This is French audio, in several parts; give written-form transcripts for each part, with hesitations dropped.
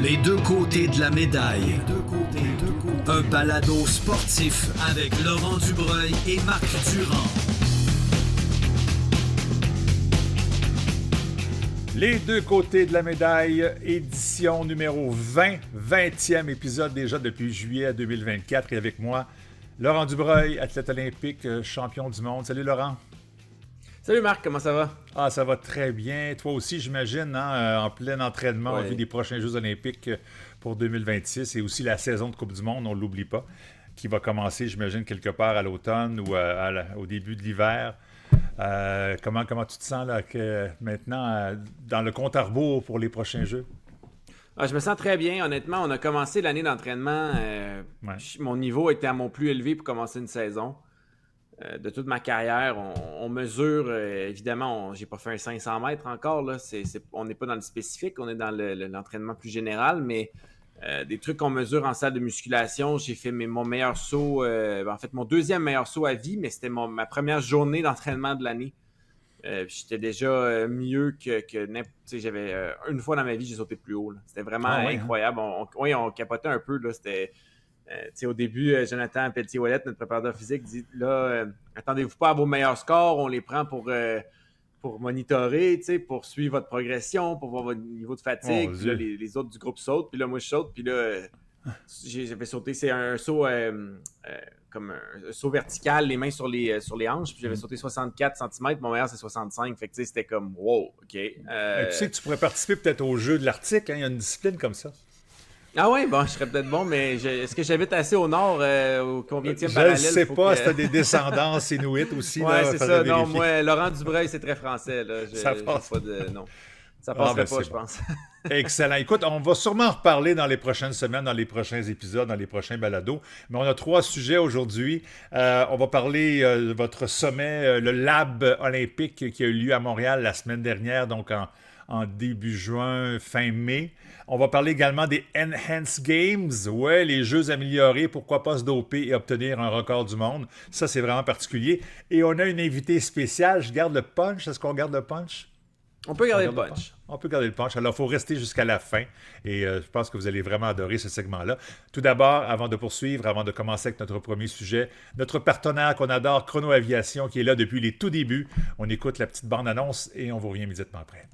Les deux côtés de la médaille. Un balado sportif avec Laurent Dubreuil et Marc Durand. Les deux côtés de la médaille, édition numéro 20, 20e épisode déjà depuis juillet 2024. Et avec moi, Laurent Dubreuil, athlète olympique, champion du monde. Salut Laurent. Salut Marc, comment ça va? Ah, ça va très bien. Toi aussi, j'imagine, en plein entraînement en vue des prochains Jeux olympiques pour 2026 et aussi la saison de Coupe du monde, on ne l'oublie pas, qui va commencer, j'imagine, quelque part à l'automne ou au début de l'hiver. Comment tu te sens là, maintenant dans le compte à rebours pour les prochains Jeux? Je me sens très bien. Honnêtement, on a commencé l'année d'entraînement. Mon niveau était à mon plus élevé pour commencer une saison. De toute ma carrière, on mesure, évidemment, j'ai pas fait un 500 mètres encore. Là. On n'est pas dans le spécifique, on est dans l'entraînement plus général, mais des trucs qu'on mesure en salle de musculation. J'ai fait mon meilleur saut, en fait mon deuxième meilleur saut à vie, mais c'était ma première journée d'entraînement de l'année. J'étais déjà mieux que j'avais une fois dans ma vie, j'ai sauté plus haut. Là. C'était vraiment incroyable. On capotait un peu. Là. C'était, au début, Jonathan Pelletier-Ouellette, notre préparateur physique, dit là, attendez-vous pas à vos meilleurs scores, on les prend pour monitorer, pour suivre votre progression, pour voir votre niveau de fatigue. Puis là, les autres du groupe sautent, puis là, moi, je saute, puis là, j'avais sauté, c'est un saut comme un saut vertical, les mains sur les hanches, puis j'avais sauté 64 cm, mon meilleur, c'est 65, fait que c'était comme, wow, OK. Tu sais que tu pourrais participer peut-être au jeu de l'Arctique, il y a une discipline comme ça. Ah ouais, bon, je serais peut-être bon, mais est-ce que j'habite assez au nord, au combienième parallèle? Je ne sais pas, si tu as des descendances inuites aussi. Ouais, là, c'est ça. Non, moi, Laurent Dubreuil, c'est très français. Là. Ça passe. Non, ça passerait pas, je bon. pense. Excellent. Écoute, on va sûrement en reparler dans les prochaines semaines, dans les prochains épisodes, dans les prochains balados. Mais on a 3 sujets aujourd'hui. On va parler de votre sommet, le Lab olympique qui a eu lieu à Montréal la semaine dernière, donc en début juin, fin mai. On va parler également des Enhanced Games. Ouais, les jeux améliorés, pourquoi pas se doper et obtenir un record du monde. Ça, c'est vraiment particulier. Et on a une invitée spéciale. Je garde le punch. Est-ce qu'on garde le punch? On peut garder le punch. On peut garder le punch. Alors, il faut rester jusqu'à la fin. Et je pense que vous allez vraiment adorer ce segment-là. Tout d'abord, avant de poursuivre, avant de commencer avec notre premier sujet, notre partenaire qu'on adore, Chrono Aviation, qui est là depuis les tout débuts. On écoute la petite bande-annonce et on vous revient immédiatement après.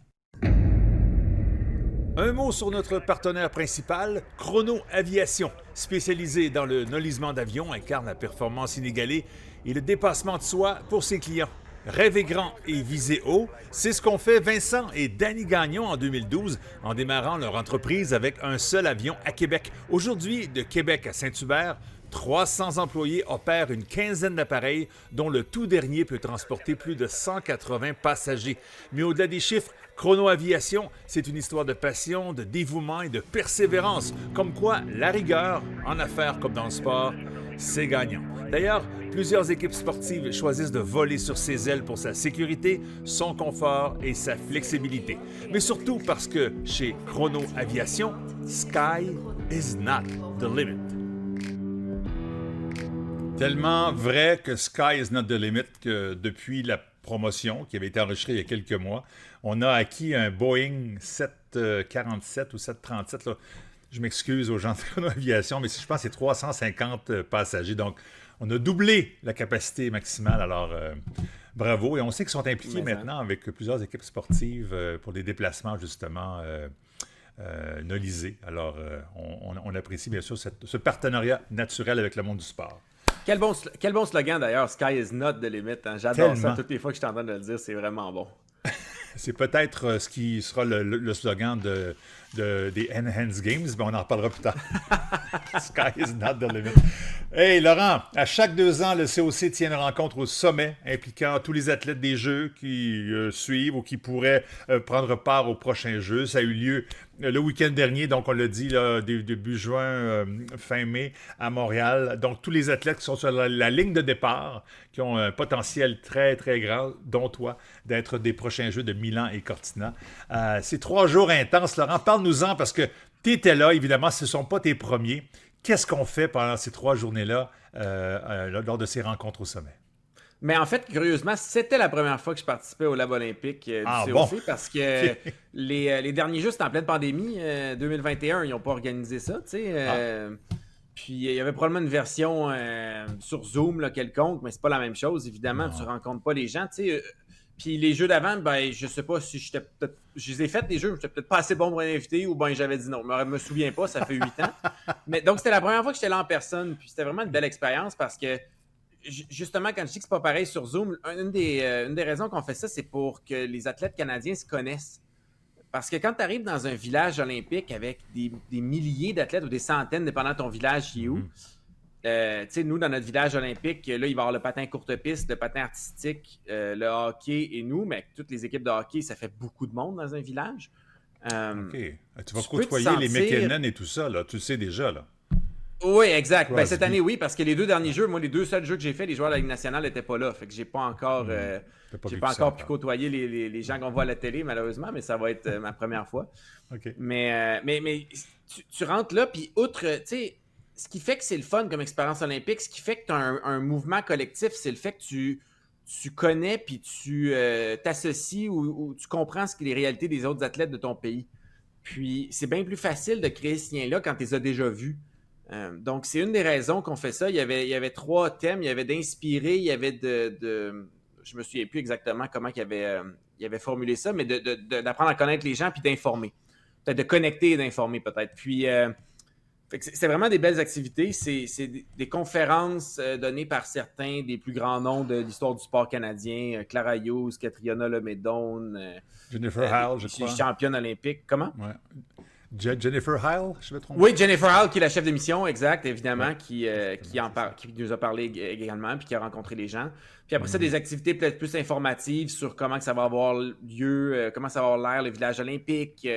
Un mot sur notre partenaire principal, Chrono Aviation, spécialisé dans le nolisement d'avions, incarne la performance inégalée et le dépassement de soi pour ses clients. Rêver grand et viser haut, c'est ce qu'ont fait Vincent et Danny Gagnon en 2012 en démarrant leur entreprise avec un seul avion à Québec. Aujourd'hui, de Québec à Saint-Hubert, 300 employés opèrent une quinzaine d'appareils dont le tout dernier peut transporter plus de 180 passagers. Mais au-delà des chiffres, Chrono Aviation, c'est une histoire de passion, de dévouement et de persévérance. Comme quoi, la rigueur, en affaires comme dans le sport, c'est gagnant. D'ailleurs, plusieurs équipes sportives choisissent de voler sur ses ailes pour sa sécurité, son confort et sa flexibilité. Mais surtout parce que chez Chrono Aviation, sky is not the limit. Tellement vrai que sky is not the limit que depuis la promotion qui avait été enregistrée il y a quelques mois, on a acquis un Boeing 747 ou 737. Là. Je m'excuse aux gens de Chrono Aviation, mais je pense que c'est 350 passagers. Donc, on a doublé la capacité maximale. Alors, bravo. Et on sait qu'ils sont impliqués maintenant avec plusieurs équipes sportives pour des déplacements, justement, nolisés. Alors, on apprécie bien sûr ce partenariat naturel avec le monde du sport. Quel bon slogan d'ailleurs, Sky is not the limit. Hein? J'adore ça. Toutes les fois que je t'entends de le dire, c'est vraiment bon. C'est peut-être ce qui sera le slogan des Enhanced Games, mais on en reparlera plus tard. Sky is not the limit. Hey Laurent, à chaque 2 ans, le COC tient une rencontre au sommet impliquant tous les athlètes des Jeux qui suivent ou qui pourraient prendre part aux prochains Jeux. Ça a eu lieu le week-end dernier, donc on l'a dit, là, début juin, fin mai, à Montréal. Donc tous les athlètes qui sont sur la ligne de départ, qui ont un potentiel très, très grand, dont toi, d'être des prochains Jeux de Milan et Cortina. C'est 3 jours intenses. Laurent, parle-nous-en parce que tu étais là, évidemment, ce ne sont pas tes premiers. Qu'est-ce qu'on fait pendant ces 3 journées-là lors de ces rencontres au sommet? Mais en fait, curieusement, c'était la première fois que je participais au Lab olympique du COC bon? parce que les derniers Jeux, c'était en pleine pandémie. 2021, ils n'ont pas organisé ça, tu sais. Puis il y avait probablement une version sur Zoom là, quelconque, mais c'est pas la même chose, évidemment. Tu rencontres pas les gens, tu sais. Puis les jeux d'avant, ben je sais pas si j'étais peut-être. Je les ai fait des jeux, j'étais peut-être pas assez bon pour inviter ou ben j'avais dit non. Je me souviens pas, ça fait 8 ans. Mais donc c'était la première fois que j'étais là en personne. Puis c'était vraiment une belle expérience parce que justement, quand je dis que c'est pas pareil sur Zoom, une des raisons qu'on fait ça, c'est pour que les athlètes canadiens se connaissent. Parce que quand tu arrives dans un village olympique avec des milliers d'athlètes ou des centaines, dépendant de ton village qui est où, tu sais, nous, dans notre village olympique, là, il va y avoir le patin courte piste, le patin artistique, le hockey et nous, mais avec toutes les équipes de hockey, ça fait beaucoup de monde dans un village. OK. Tu vas côtoyer les McKinnon et tout ça, là. Tu le sais déjà, là. Oui, exact. Ben, cette année, oui, parce que les 2 derniers jeux, moi, les 2 seuls jeux que j'ai fait, les joueurs de la Ligue nationale n'étaient pas là. Fait que j'ai pas encore, pu côtoyer les gens qu'on voit à la télé, malheureusement, mais ça va être ma première fois. OK. Mais tu rentres là, puis outre, tu sais, ce qui fait que c'est le fun comme expérience olympique, ce qui fait que tu as un mouvement collectif, c'est le fait que tu connais puis tu t'associes ou tu comprends les réalités des autres athlètes de ton pays. Puis c'est bien plus facile de créer ce lien-là quand tu les as déjà vus. Donc, c'est une des raisons qu'on fait ça. Il y avait 3 thèmes. Il y avait d'inspirer, il y avait je me souviens plus exactement comment il avait formulé ça, mais d'apprendre à connaître les gens puis d'informer. Peut-être de connecter et d'informer, peut-être. Puis, c'est vraiment des belles activités. C'est des conférences données par certains des plus grands noms de l'histoire du sport canadien. Clara Hughes, Catriona Lemedone. Jennifer Hale, je crois. Championne olympique. Comment? Ouais. Jennifer Hale, je me trompe. Oui, Jennifer Hale, qui est la chef d'émission, exact, évidemment, qui nous a parlé également, puis qui a rencontré les gens. Puis après ça, des activités peut-être plus informatives sur comment que ça va avoir lieu, comment ça va avoir l'air, le village olympique,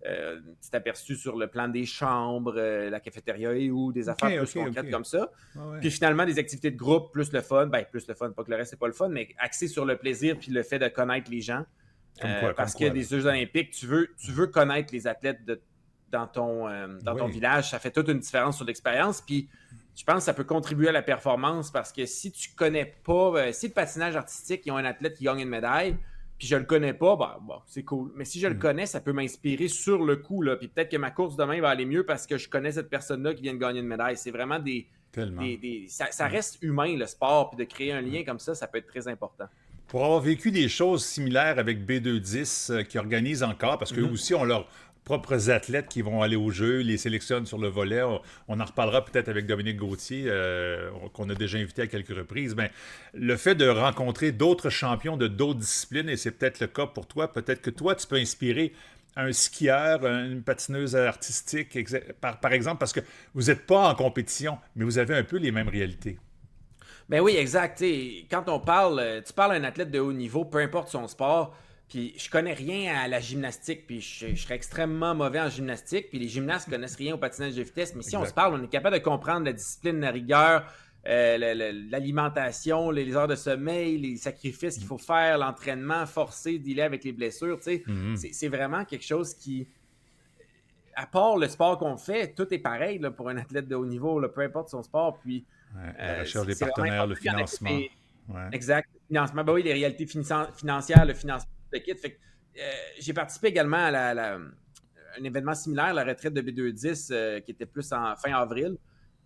petit aperçu sur le plan des chambres, la cafétéria et où, des affaires plus concrètes comme ça. Ouais. Puis finalement, des activités de groupe, plus le fun, pas que le reste, c'est pas le fun, mais axé sur le plaisir puis le fait de connaître les gens. Parce que des Jeux olympiques, tu veux connaître les athlètes dans ton village. Ça fait toute une différence sur l'expérience. Puis je pense que ça peut contribuer à la performance parce que si tu connais pas, si le patinage artistique, ils ont un athlète qui gagne une médaille, puis je le connais pas, bon, c'est cool. Mais si je le connais, ça peut m'inspirer sur le coup. Là. Puis peut-être que ma course demain va aller mieux parce que je connais cette personne-là qui vient de gagner une médaille. C'est vraiment ça reste humain, le sport. Puis de créer un lien comme ça peut être très important. Pour avoir vécu des choses similaires avec B210 qui organisent encore, parce qu'eux aussi ont leurs propres athlètes qui vont aller au jeu, les sélectionnent sur le volet. On en reparlera peut-être avec Dominique Gauthier, qu'on a déjà invité à quelques reprises. Mais le fait de rencontrer d'autres champions de d'autres disciplines, et c'est peut-être le cas pour toi, peut-être que toi, tu peux inspirer un skieur, une patineuse artistique, par exemple, parce que vous n'êtes pas en compétition, mais vous avez un peu les mêmes réalités. Ben oui, exact. T'sais, quand on parle, tu parles à un athlète de haut niveau, peu importe son sport, puis je connais rien à la gymnastique, puis je serais extrêmement mauvais en gymnastique, puis les gymnastes connaissent rien au patinage de vitesse, mais si on se parle, on est capable de comprendre la discipline, la rigueur, l'alimentation, les heures de sommeil, les sacrifices qu'il faut faire, l'entraînement forcé, dealer avec les blessures, c'est vraiment quelque chose qui, à part le sport qu'on fait, tout est pareil là, pour un athlète de haut niveau, là, peu importe son sport, puis la recherche des partenaires, le financement. Exact. Le financement, ben oui, les réalités financières, le financement de kit. Fait que, j'ai participé également à un événement similaire, la retraite de B210, qui était plus en fin avril,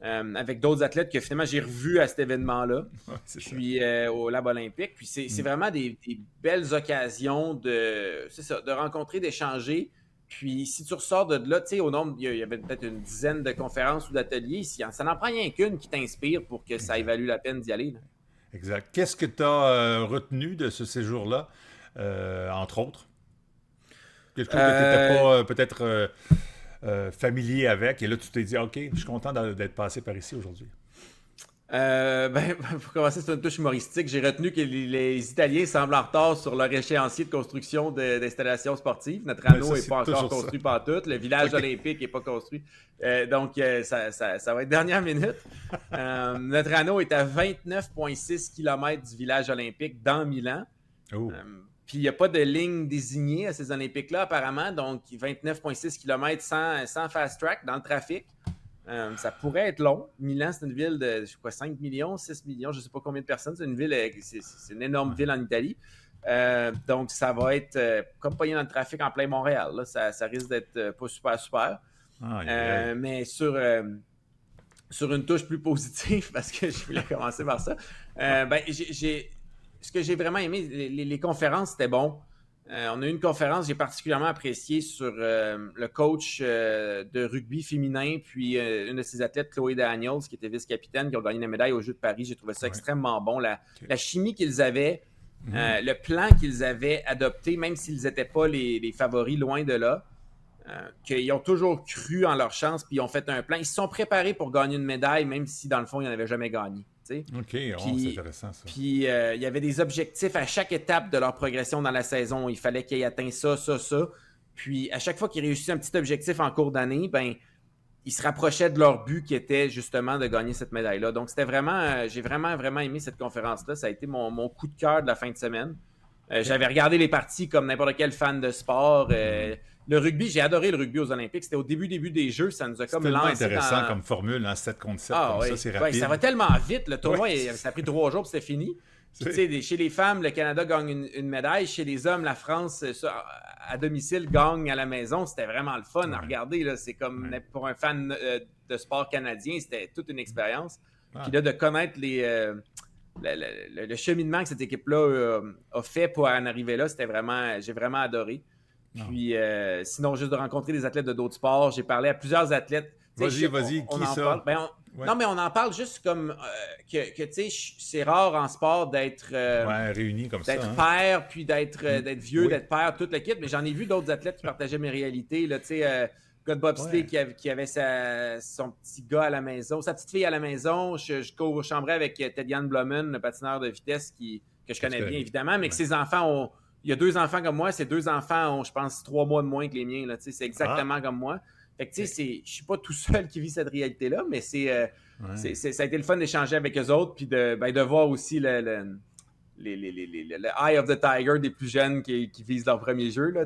avec d'autres athlètes que finalement j'ai revus à cet événement-là, puis au Lab olympique. Puis c'est vraiment des belles occasions de rencontrer, d'échanger. Puis si tu ressors de là, tu sais, au nombre, il y avait peut-être une dizaine de conférences ou d'ateliers. Ça n'en prend rien qu'une qui t'inspire pour que ça ait valu la peine d'y aller. Là. Exact. Qu'est-ce que tu as retenu de ce séjour-là, entre autres? Quelque chose que tu n'étais pas peut-être familier avec, et là, tu t'es dit, OK, je suis content d'être passé par ici aujourd'hui. Pour commencer, c'est une touche humoristique. J'ai retenu que les Italiens semblent en retard sur leur échéancier de construction d'installations sportives. Notre anneau n'est pas encore construit pantoute. Le village olympique n'est pas construit. Donc, ça va être dernière minute. Notre anneau est à 29,6 km du village olympique dans Milan. Puis, il n'y a pas de ligne désignée à ces Olympiques-là, apparemment. Donc, 29,6 km sans fast track dans le trafic. Ça pourrait être long. Milan, c'est une ville de 5 millions, 6 millions, je ne sais pas combien de personnes. C'est une ville, c'est une énorme ville en Italie. Donc, ça va être comme pogné dans le trafic en plein Montréal. Là. Ça risque d'être pas super. Mais sur une touche plus positive, parce que je voulais commencer par ça, ce que j'ai vraiment aimé, les conférences, c'était bon. On a eu une conférence que j'ai particulièrement appréciée sur le coach de rugby féminin, puis une de ses athlètes, Chloé Daniels, qui était vice-capitaine, qui a gagné la médaille aux Jeux de Paris. J'ai trouvé ça extrêmement bon. La chimie qu'ils avaient, le plan qu'ils avaient adopté, même s'ils n'étaient pas les favoris, loin de là, qu'ils ont toujours cru en leur chance, puis ils ont fait un plan. Ils se sont préparés pour gagner une médaille, même si, dans le fond, ils n'en avaient jamais gagné. OK, c'est intéressant ça. Puis il y avait des objectifs à chaque étape de leur progression dans la saison. Il fallait qu'ils atteignent ça. Puis à chaque fois qu'ils réussissaient un petit objectif en cours d'année, ils se rapprochaient de leur but qui était justement de gagner cette médaille-là. Donc c'était vraiment, j'ai vraiment aimé cette conférence-là. Ça a été mon coup de cœur de la fin de semaine. J'avais regardé les parties comme n'importe quel fan de sport. Le rugby, j'ai adoré le rugby aux Olympiques. C'était au début des Jeux, ça nous a comme lancé. C'est intéressant comme formule, 7 contre 7, ça, c'est rapide. Ça va tellement vite. Le tournoi, ça a pris 3 jours, puis c'était fini. Puis, chez les femmes, le Canada gagne une médaille. Chez les hommes, la France, à domicile, gagne à la maison. C'était vraiment le fun à regarder. Là. C'est comme pour un fan de sport canadien, c'était toute une expérience. Puis là, de connaître le cheminement que cette équipe-là a fait pour en arriver là, j'ai vraiment adoré. Puis sinon, juste de rencontrer des athlètes de d'autres sports. J'ai parlé à plusieurs athlètes. Vas-y, qui ça? Non, mais on en parle juste comme que tu sais, c'est rare en sport d'être réunis comme ça. D'être père, puis d'être vieux, d'être père, toute l'équipe. Mais j'en ai vu d'autres athlètes qui partageaient mes réalités. Tu sais, gars de bobsleigh qui avait son petit gars à la maison, sa petite fille à la maison. Je co-chambrais avec Ted-Jan Blommen, le patineur de vitesse que je connais bien, évidemment, mais que ses enfants il y a 2 enfants comme moi, ces 2 enfants ont, je pense, 3 mois de moins que les miens. Là, c'est exactement comme moi. Fait que, tu sais, je suis pas tout seul qui vit cette réalité-là, mais ça a été le fun d'échanger avec eux autres, puis de voir aussi le eye of the tiger des plus jeunes qui visent leur premier jeu, là,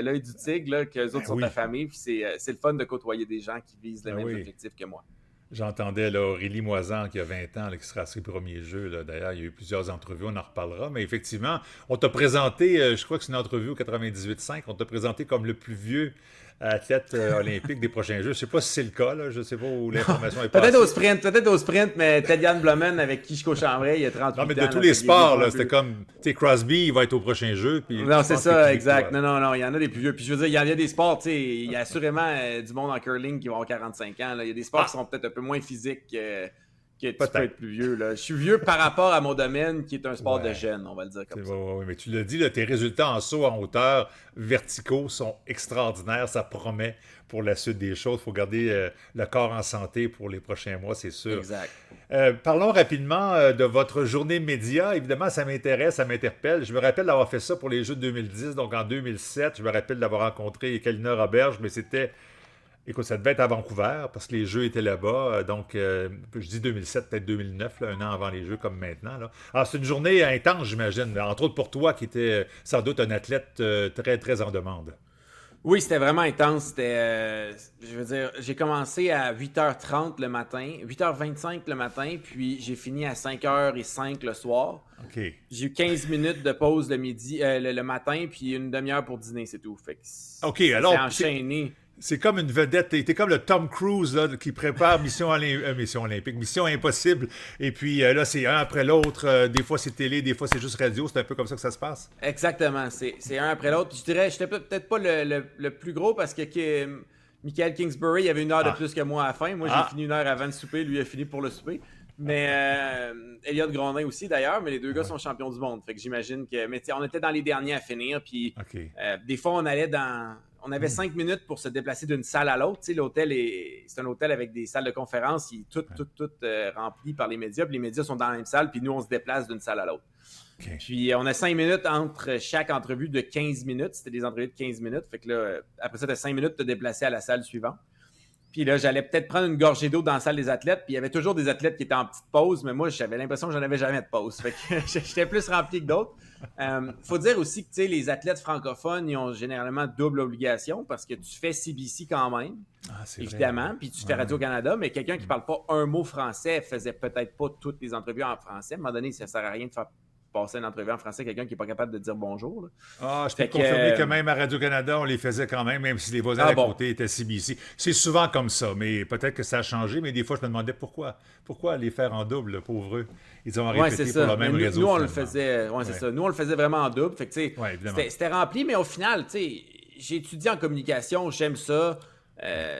l'œil du tigre, qu'eux autres sont affamés, puis c'est le fun de côtoyer des gens qui visent les mêmes objectifs que moi. J'entendais Aurélie Moisan, qui a 20 ans, qui sera à ses premiers jeux. Là. D'ailleurs, il y a eu plusieurs entrevues, on en reparlera. Mais effectivement, on t'a présenté, je crois que c'est une entrevue au 98.5, on t'a présenté comme le plus vieux athlète olympique des prochains Jeux. Je ne sais pas si c'est le cas, là. Je ne sais pas où l'information est passée. Peut-être au sprint, mais Ted-Jan Blommen, avec qui je co-chambrais, il y a 38 ans. Non, mais de tous les sports, là, c'était comme, tu sais, Crosby, il va être au prochain Jeu. Puis non, c'est ça, exact. Non, il y en a des plus vieux. Puis je veux dire, il y a des sports, tu sais, il y a assurément du monde en curling qui va avoir 45 ans. Là. Il y a des sports qui sont peut-être un peu moins physiques que tu peux être plus vieux. Là. Je suis vieux par rapport à mon domaine, qui est un sport de jeunes, on va le dire comme ça. Oui, mais tu l'as dit, là, tes résultats en saut en hauteur verticaux sont extraordinaires. Ça promet pour la suite des choses. Il faut garder le corps en santé pour les prochains mois, c'est sûr. Exact. Parlons rapidement de votre journée média. Évidemment, ça m'intéresse, ça m'interpelle. Je me rappelle d'avoir fait ça pour les Jeux de 2010, donc en 2007. Je me rappelle d'avoir rencontré Kalina Roberge, mais c'était... Écoute, ça devait être à Vancouver, parce que les Jeux étaient là-bas. Donc, je dis 2007, peut-être 2009, là, 1 an avant les Jeux, comme maintenant. Là. Alors, c'est une journée intense, j'imagine. Entre autres pour toi, qui était sans doute un athlète très, très en demande. Oui, c'était vraiment intense. Je veux dire, j'ai commencé à 8h30 le matin, 8h25 le matin, puis j'ai fini à 5h05 le soir. OK. J'ai eu 15 minutes de pause le midi, le matin, puis une demi-heure pour dîner, c'est tout. Fait que OK, alors... c'est enchaîné. C'est comme une vedette. T'es comme le Tom Cruise là, qui prépare Mission Olympique, Mission Impossible. Et puis là, c'est un après l'autre. Des fois, c'est télé, des fois, c'est juste radio. C'est un peu comme ça que ça se passe. Exactement. C'est un après l'autre. Je dirais, j'étais peut-être pas le plus gros parce que Michael Kingsbury, il avait 1 heure de plus que moi à la fin. Moi, j'ai fini 1 heure avant le souper. Lui, il a fini pour le souper. Mais Elliott Grondin aussi, d'ailleurs. Mais les 2 gars sont champions du monde. Fait que j'imagine que... Mais on était dans les derniers à finir. Puis des fois, on allait dans... On avait 5 minutes pour se déplacer d'une salle à l'autre. Tu sais, c'est un hôtel avec des salles de conférence qui sont toutes remplies par les médias. Puis les médias sont dans la même salle, puis nous, on se déplace d'une salle à l'autre. Okay. Puis on a 5 minutes entre chaque entrevue de 15 minutes. C'était des entrevues de 15 minutes. Fait que là, après ça, tu as 5 minutes de te déplacer à la salle suivante. Puis là, j'allais peut-être prendre une gorgée d'eau dans la salle des athlètes. Puis il y avait toujours des athlètes qui étaient en petite pause, mais moi, j'avais l'impression que j'en avais jamais de pause. Fait que j'étais plus rempli que d'autres. Faut dire aussi que les athlètes francophones, ils ont généralement double obligation parce que tu fais CBC quand même, évidemment, vrai. Puis tu fais Radio-Canada, mais quelqu'un qui parle pas un mot français faisait peut-être pas toutes les entrevues en français. À un moment donné, ça sert à rien de faire passer une entrevue en français à quelqu'un qui n'est pas capable de dire bonjour. Je peux te confirmer que même à Radio-Canada, on les faisait quand même si les voisins à côté étaient CBC. C'est souvent comme ça, mais peut-être que ça a changé, mais des fois, je me demandais pourquoi. Pourquoi les faire en double, pauvres eux? Ils ont répété pour le même réseau. Nous, on le faisait, c'est ça. Nous, on le faisait vraiment en double. Fait que, c'était rempli, mais au final, j'ai étudié en communication, j'aime ça.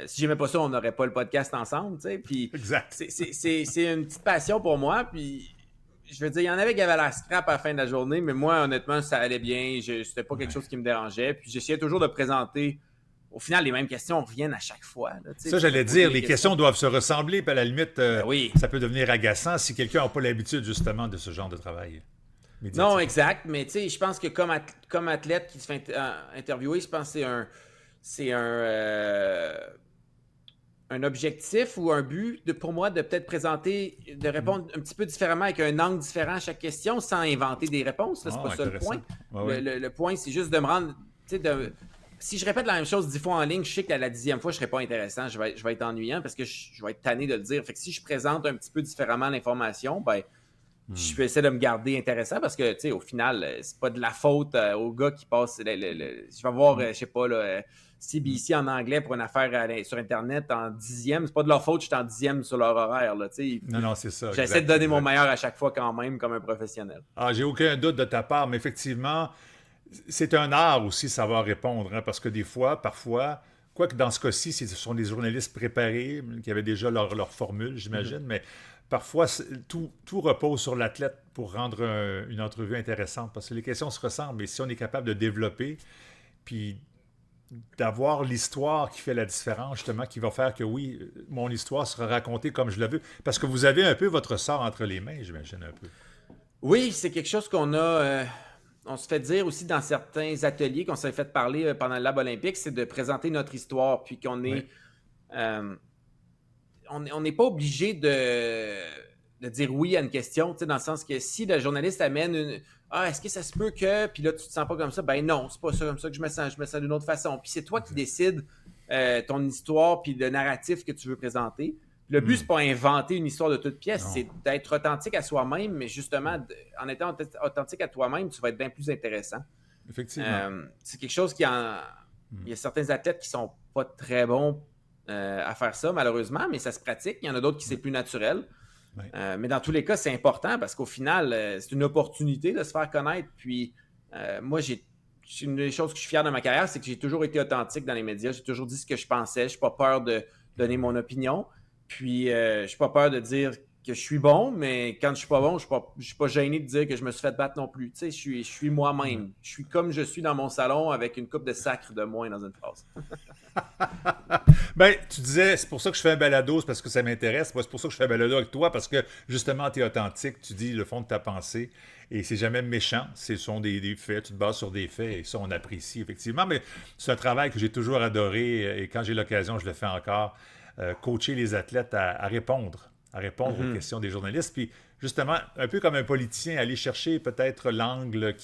Si j'aimais pas ça, on n'aurait pas le podcast ensemble. Puis, exact. C'est une petite passion pour moi, puis... Je veux dire, il y en avait qui avaient la scrap à la fin de la journée, mais moi, honnêtement, ça allait bien. C'était pas quelque chose qui me dérangeait. Puis j'essayais toujours de présenter. Au final, les mêmes questions reviennent à chaque fois. Là, ça, j'allais dire, les questions doivent se ressembler. Puis à la limite, oui. Ça peut devenir agaçant si quelqu'un n'a pas l'habitude, justement, de ce genre de travail. Non, exact. Mais tu sais, je pense que comme athlète qui se fait interviewer, je pense que c'est un objectif ou un but pour moi de peut-être présenter, de répondre un petit peu différemment avec un angle différent à chaque question sans inventer des réponses. Là, c'est pas ça le point. Le point, c'est juste de me rendre... Si je répète la même chose 10 fois en ligne, je sais qu'à la 10e fois, je ne serai pas intéressant. Je vais être ennuyant parce que je vais être tanné de le dire. Fait que si je présente un petit peu différemment l'information, je vais essayer de me garder intéressant parce que, au final, c'est pas de la faute au gars qui passe... je vais voir, je sais pas... CBC en anglais pour une affaire sur Internet en 10e. C'est pas de leur faute, je suis en 10e sur leur horaire. Là, non, c'est ça. J'essaie de donner mon meilleur à chaque fois quand même, comme un professionnel. J'ai aucun doute de ta part, mais effectivement, c'est un art aussi savoir répondre, parce que des fois, parfois, quoique dans ce cas-ci, ce sont des journalistes préparés qui avaient déjà leur formule, j'imagine, mais parfois, tout repose sur l'athlète pour rendre une entrevue intéressante, parce que les questions se ressemblent, mais si on est capable de développer, puis d'avoir l'histoire qui fait la différence, justement, qui va faire que, oui, mon histoire sera racontée comme je la veux. Parce que vous avez un peu votre sort entre les mains, j'imagine, un peu. Oui, c'est quelque chose qu'on a... on se fait dire aussi dans certains ateliers qu'on s'est fait parler pendant le Lab olympique, c'est de présenter notre histoire, puis qu'on est... on n'est pas obligé de dire oui à une question, dans le sens que si le journaliste amène une... est-ce que ça se peut que... Puis là, tu te sens pas comme ça. Ben non, c'est pas ça comme ça que je me sens. Je me sens d'une autre façon. Puis c'est toi qui décides ton histoire puis le narratif que tu veux présenter. Le but, c'est pas inventer une histoire de toute pièce. C'est d'être authentique à soi-même, mais justement, en étant authentique à toi-même, tu vas être bien plus intéressant. Effectivement. C'est quelque chose qui Il y a certains athlètes qui sont pas très bons à faire ça, malheureusement, mais ça se pratique. Il y en a d'autres qui c'est plus naturel. Mais dans tous les cas, c'est important parce qu'au final, c'est une opportunité de se faire connaître. Puis moi, une des choses que je suis fier de ma carrière, c'est que j'ai toujours été authentique dans les médias. J'ai toujours dit ce que je pensais. Je n'ai pas peur de donner mon opinion. Puis je n'ai pas peur de dire que je suis bon, mais quand je suis pas bon, je suis pas gêné de dire que je me suis fait battre non plus. Tu sais, je suis moi-même. Je suis comme je suis dans mon salon avec une coupe de sacre de moins dans une phrase. Tu disais, c'est pour ça que je fais un balado, c'est parce que ça m'intéresse. Moi, c'est pour ça que je fais un balado avec toi, parce que justement, tu es authentique, tu dis le fond de ta pensée, et c'est jamais méchant. Ce sont des faits, tu te bases sur des faits, et ça, on apprécie effectivement. Mais c'est un travail que j'ai toujours adoré, et quand j'ai l'occasion, je le fais encore, coacher les athlètes à répondre aux questions des journalistes. Puis justement, un peu comme un politicien, aller chercher peut-être l'angle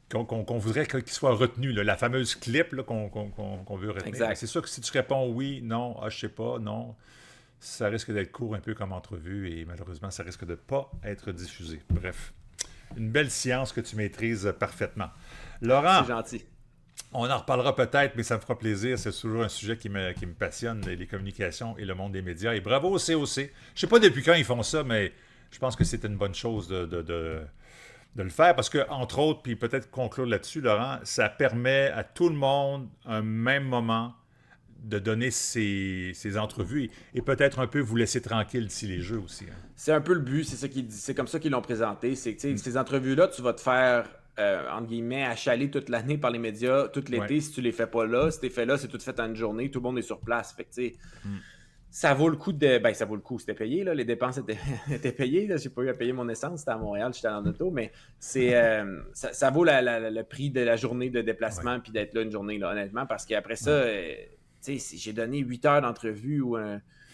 qu'on voudrait qu'il soit retenu, là, la fameuse clip là, qu'on veut retenir. Exact. C'est sûr que si tu réponds oui, non, je sais pas, non, ça risque d'être court un peu comme entrevue et malheureusement, ça risque de ne pas être diffusé. Bref, une belle science que tu maîtrises parfaitement. Laurent, c'est gentil. On en reparlera peut-être, mais ça me fera plaisir. C'est toujours un sujet qui me passionne, les communications et le monde des médias. Et bravo au COC. Je ne sais pas depuis quand ils font ça, mais je pense que c'est une bonne chose de le faire parce que, entre autres, puis peut-être conclure là-dessus, Laurent, ça permet à tout le monde, à un même moment, de donner ses entrevues et peut-être un peu vous laisser tranquille d'ici les Jeux aussi. Hein. C'est un peu le but, c'est comme ça qu'ils l'ont présenté. C'est que ces entrevues-là, tu vas te faire, entre guillemets, achaler toute l'année par les médias, tout l'été, si tu les fais pas là. Si tu les fais là, c'est tout fait en une journée, tout le monde est sur place. Fait que, tu sais, ça vaut le coup ça vaut le coup, c'était payé, là, les dépenses étaient payées. Là. J'ai pas eu à payer mon essence, c'était à Montréal, j'étais en auto, mais c'est ça vaut le prix de la journée de déplacement puis d'être là une journée, là, honnêtement, parce qu'après ça, j'ai donné 8 heures d'entrevue ou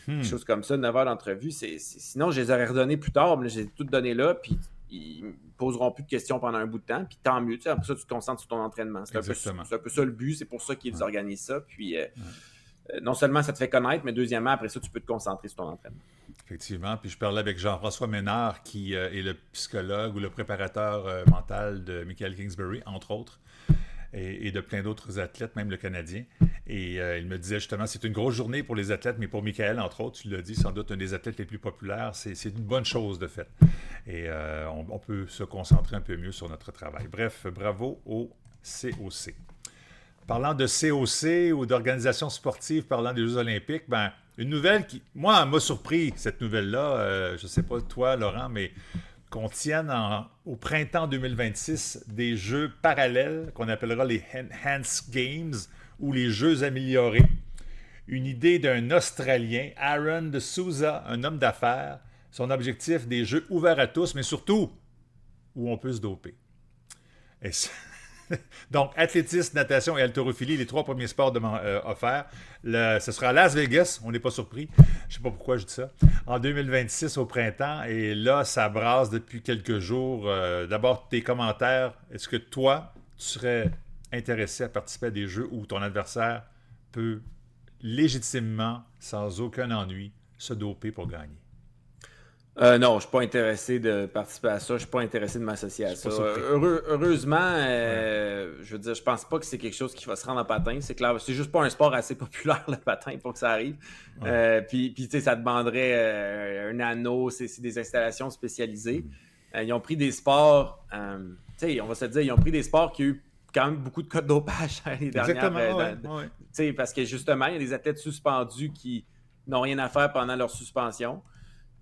quelque chose comme ça, 9 heures d'entrevue. Sinon, je les aurais redonnées plus tard, mais je les ai toutes données là, puis ils ne poseront plus de questions pendant un bout de temps, puis tant mieux. Après ça, tu te concentres sur ton entraînement. C'est un peu ça le but, c'est pour ça qu'ils organisent ça. Puis non seulement ça te fait connaître, mais deuxièmement, après ça, tu peux te concentrer sur ton entraînement. Effectivement. Puis je parlais avec Jean-François Ménard, qui est le psychologue ou le préparateur mental de Michael Kingsbury, entre autres, et de plein d'autres athlètes, même le Canadien. Et il me disait justement, c'est une grosse journée pour les athlètes, mais pour Michael, entre autres, tu l'as dit, sans doute un des athlètes les plus populaires, c'est une bonne chose de fait. Et on peut se concentrer un peu mieux sur notre travail. Bref, bravo au COC. Parlant de COC ou d'organisation sportive, parlant des Jeux olympiques, une nouvelle qui, moi, m'a surpris, cette nouvelle-là, je ne sais pas toi, Laurent, mais qu'on tienne au printemps 2026 des Jeux parallèles qu'on appellera les Enhanced Games ou les Jeux améliorés. Une idée d'un Australien, Aaron de Souza, un homme d'affaires. Son objectif, des Jeux ouverts à tous, mais surtout où on peut se doper. Et donc, athlétisme, natation et haltérophilie, les 3 premiers sports offerts. Ce sera à Las Vegas, on n'est pas surpris. Je ne sais pas pourquoi je dis ça. En 2026 au printemps, et là, ça brasse depuis quelques jours. D'abord, tes commentaires. Est-ce que toi, tu serais intéressé à participer à des jeux où ton adversaire peut légitimement, sans aucun ennui, se doper pour gagner? Non, je ne suis pas intéressé de participer à ça. Je ne suis pas intéressé de m'associer à ça. Heureusement, je veux dire, je pense pas que c'est quelque chose qui va se rendre en patin. C'est clair, c'est juste pas un sport assez populaire, le patin, pour que ça arrive. Puis tu sais, ça demanderait un anneau. C'est des installations spécialisées. Ils ont pris des sports, tu sais, on va se dire, ils ont pris des sports qui ont eu quand même beaucoup de cas de dopage les dernières. Tu sais, parce que justement, il y a des athlètes suspendus qui n'ont rien à faire pendant leur suspension.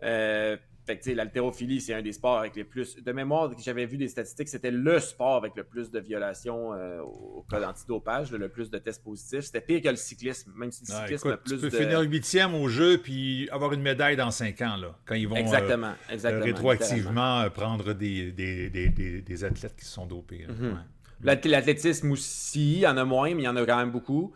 Fait que tu sais, l'haltérophilie, c'est un des sports avec les plus. De mémoire, j'avais vu des statistiques, c'était le sport avec le plus de violations au cas d'antidopage, le plus de tests positifs. C'était pire que le cyclisme, même si le cyclisme a plus de. Tu peux finir 8e au jeu puis avoir une médaille dans 5 ans, là, quand ils vont rétroactivement prendre des athlètes qui se sont dopés. L'athlétisme aussi, il y en a moins, mais il y en a quand même beaucoup.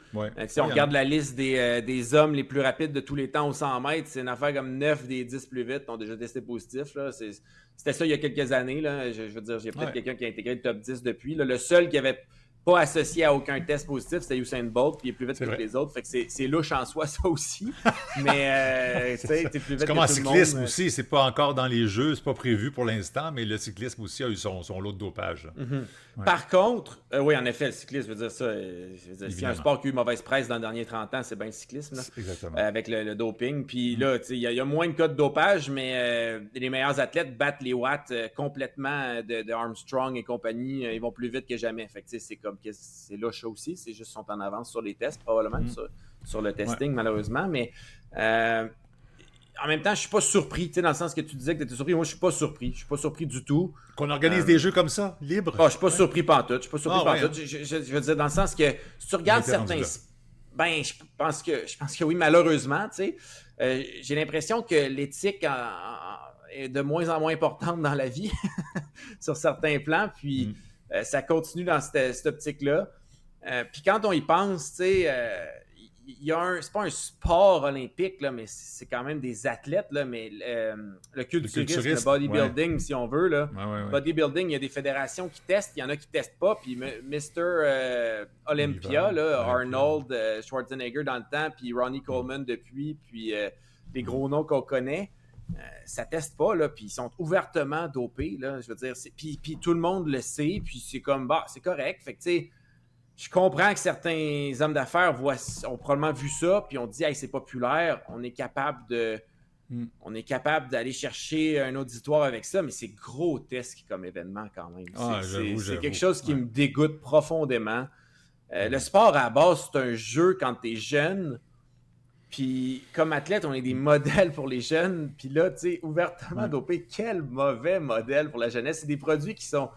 Si on regarde la liste des hommes les plus rapides de tous les temps au 100 mètres, c'est une affaire comme 9 des 10 plus vite ont déjà testé positif. Là. C'était ça il y a quelques années. Là. Je veux dire, j'ai peut-être quelqu'un qui a intégré le top 10 depuis. Là. Le seul qui n'avait pas associé à aucun test positif, c'était Usain Bolt, puis il est plus vite que les autres. Fait que c'est louche en soi, ça aussi. Mais tu sais, t'es plus vite que tout le monde. C'est comme en cyclisme aussi, c'est pas encore dans les jeux, c'est pas prévu pour l'instant, mais le cyclisme aussi a eu son lot de dopage. Par contre, oui, en effet, le cyclisme, je veux dire ça. S'il y a un sport qui a eu mauvaise presse dans les derniers 30 ans, c'est bien le cyclisme. Là, exactement. Avec le doping. Puis là, il y a moins de cas de dopage, mais les meilleurs athlètes battent les watts complètement de Armstrong et compagnie. Ils vont plus vite que jamais. Fait que c'est comme que c'est louche aussi. C'est juste qu'ils sont en avance sur les tests, probablement, sur le testing, malheureusement. Mais en même temps, je suis pas surpris, dans le sens que tu disais que tu étais surpris. Moi, je suis pas surpris. Je suis pas surpris du tout. Qu'on organise des jeux comme ça, libres? Je suis pas surpris pantoute. Je veux dire, dans le sens que si tu regardes certains... je pense que oui, malheureusement, tu sais. J'ai l'impression que l'éthique est de moins en moins importante dans la vie, sur certains plans. Puis ça continue dans cette optique-là. Puis quand on y pense, tu sais... c'est pas un sport olympique, là, mais c'est quand même des athlètes, là, mais le culturisme, le bodybuilding, si on veut. Là. Bodybuilding, il y a des fédérations qui testent, il y en a qui testent pas. Puis Mr. Olympia, là, Arnold Schwarzenegger dans le temps, puis Ronnie Coleman depuis, puis les gros noms qu'on connaît, ça teste pas, là, puis ils sont ouvertement dopés. Là, je veux dire, puis tout le monde le sait, puis c'est comme, c'est correct. Fait que, tu sais, je comprends que certains hommes d'affaires ont probablement vu ça, puis ont dit hey, c'est populaire, on est capable d'aller chercher un auditoire avec ça, mais c'est grotesque comme événement quand même. C'est quelque chose qui me dégoûte profondément. Le sport à la base, c'est un jeu quand tu es jeune, puis comme athlète, on est des modèles pour les jeunes, puis là, tu sais, ouvertement dopé, quel mauvais modèle pour la jeunesse. C'est des produits qui sont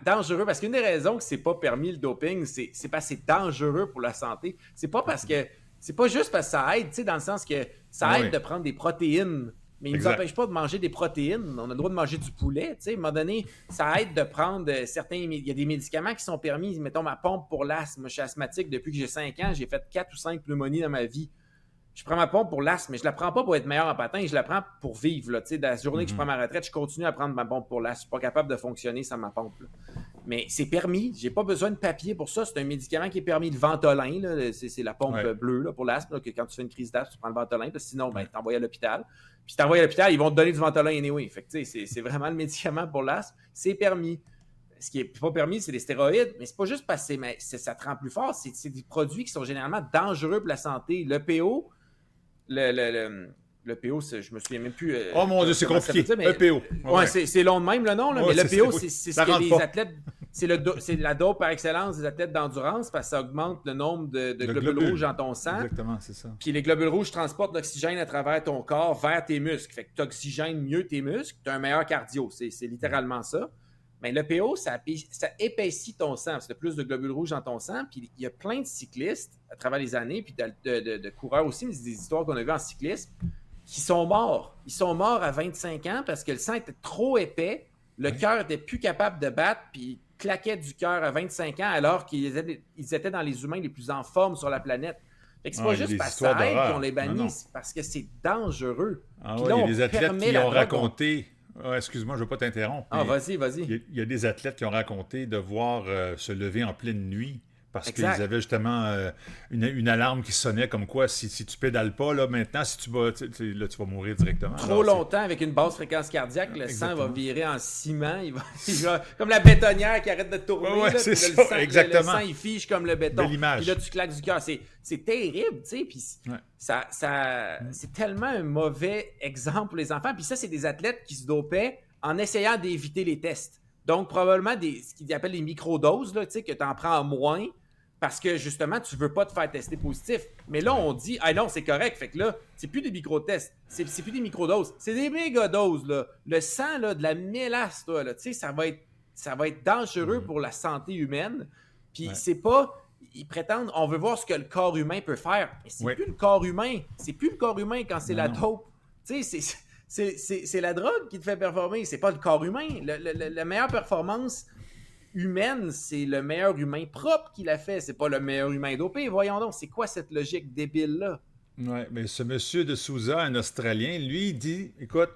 dangereux, parce qu'une des raisons que c'est pas permis le doping, c'est parce que c'est dangereux pour la santé. C'est pas parce que c'est pas juste parce que ça aide, tu sais, dans le sens que ça aide de prendre des protéines mais ils ne nous empêchent pas de manger des protéines. On a le droit de manger du poulet. À un moment donné, ça aide de prendre certains... Il y a des médicaments qui sont permis. Mettons ma pompe pour l'asthme. Moi, je suis asthmatique depuis que j'ai 5 ans. J'ai fait 4 ou 5 pneumonies dans ma vie. Je prends ma pompe pour l'asthme, mais je la prends pas pour être meilleur en patin, je la prends pour vivre. Là. De la journée que je prends ma retraite, je continue à prendre ma pompe pour l'asthme. Je suis pas capable de fonctionner sans ma pompe. Là. Mais c'est permis. J'ai pas besoin de papier pour ça. C'est un médicament qui est permis. Le Ventolin, là, c'est la pompe bleue là, pour l'asthme. Là, que quand tu fais une crise d'asthme, tu prends le Ventolin. Sinon, ben, t'envoies à l'hôpital. Puis si t'envoies à l'hôpital, ils vont te donner du Ventolin anyway. Fait que, c'est vraiment le médicament pour l'asthme. C'est permis. Ce qui n'est pas permis, c'est les stéroïdes. Mais c'est pas juste parce que ça te rend plus fort. C'est des produits qui sont généralement dangereux pour la santé. L'EPO... Le PO, je me souviens même plus. Oh mon Dieu, c'est compliqué. Mais, EPO. Ouais, c'est long de même le nom, là, mais le PO, c'est ce que les pas. athlètes. C'est la dope par excellence des athlètes d'endurance parce que ça augmente le nombre de globules rouges dans ton sang. Exactement, c'est ça. Puis les globules rouges transportent l'oxygène à travers ton corps vers tes muscles. Fait que tu oxygènes mieux tes muscles, tu as un meilleur cardio. C'est littéralement ça. Mais le PO, ça épaissit ton sang, parce que tu as plus de globules rouges dans ton sang. Puis il y a plein de cyclistes à travers les années, puis de coureurs aussi, mais c'est des histoires qu'on a vues en cyclisme, qui sont morts. Ils sont morts à 25 ans parce que le sang était trop épais, le cœur n'était plus capable de battre, puis ils claquaient du cœur à 25 ans alors qu'ils étaient dans les humains les plus en forme sur la planète. Fait que c'est pas juste parce que ça aide qu'on les bannit, c'est parce que c'est dangereux. Ah ouais, il y a des athlètes qui ont raconté... excuse-moi, je ne veux pas t'interrompre. Vas-y. Il y a des athlètes qui ont raconté devoir se lever en pleine nuit parce qu'ils avaient justement une alarme qui sonnait comme quoi si tu pédales pas, là, maintenant, si tu vas, là, tu vas mourir directement. Trop longtemps avec une basse fréquence cardiaque, le sang va virer en ciment. Il va comme la bétonnière qui arrête de tourner. Ouais, c'est ça, exactement. Le sang, il fige comme le béton. De l'image. Puis là, tu claques du cœur. C'est terrible, tu sais. Puis c'est tellement un mauvais exemple pour les enfants. Puis ça, c'est des athlètes qui se dopaient en essayant d'éviter les tests. Donc, probablement ce qu'ils appellent les microdoses, là, tu sais, que tu en prends en moins parce que, justement, tu veux pas te faire tester positif. Mais là, on dit, ah non, c'est correct. Fait que là, c'est plus des micro-tests. C'est plus des microdoses. C'est des méga-doses, là. Le sang, là, de la mélasse, là, tu sais, ça va être dangereux pour la santé humaine. Puis c'est pas... Ils prétendent, on veut voir ce que le corps humain peut faire. Mais c'est plus le corps humain. C'est plus le corps humain quand c'est la dope. Tu sais, c'est la drogue qui te fait performer. C'est pas le corps humain. La meilleure performance humaine, c'est le meilleur humain propre qui l'a fait. C'est pas le meilleur humain dopé. Voyons donc, c'est quoi cette logique débile-là? Oui, mais ce monsieur de Souza, un Australien, lui, il dit, écoute,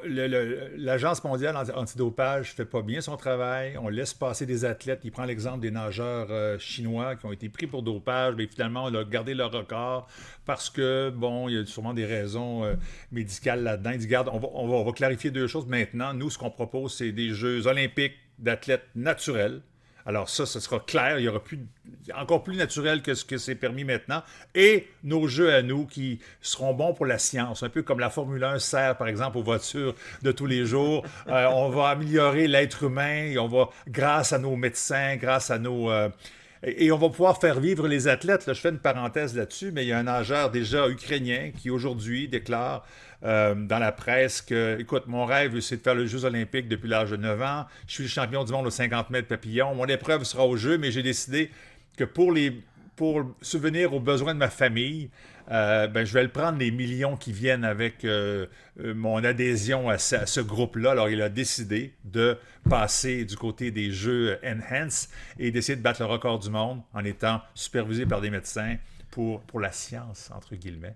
l'Agence mondiale antidopage ne fait pas bien son travail. On laisse passer des athlètes. Il prend l'exemple des nageurs chinois qui ont été pris pour dopage. Mais finalement, on a gardé leur record parce que, bon, il y a sûrement des raisons médicales là-dedans. Il dit, regarde, on va clarifier 2 choses maintenant. Nous, ce qu'on propose, c'est des Jeux olympiques d'athlètes naturels. Alors ça, ce sera clair. Il y aura encore plus naturel que ce que c'est permis maintenant. Et nos jeux à nous qui seront bons pour la science, un peu comme la Formule 1 sert, par exemple, aux voitures de tous les jours. On va améliorer l'être humain et on va, grâce à nos médecins, grâce à nos... et on va pouvoir faire vivre les athlètes. Là, je fais une parenthèse là-dessus, mais il y a un nageur déjà ukrainien qui aujourd'hui déclare dans la presse que, écoute, mon rêve, c'est de faire les Jeux olympiques depuis l'âge de 9 ans. Je suis le champion du monde aux 50 mètres papillon. Mon épreuve sera aux Jeux, mais j'ai décidé que pour subvenir aux besoins de ma famille, je vais le prendre les millions qui viennent avec mon adhésion à ce groupe-là. Alors, il a décidé de passer du côté des Jeux Enhance et d'essayer de battre le record du monde en étant supervisé par des médecins pour la science, entre guillemets.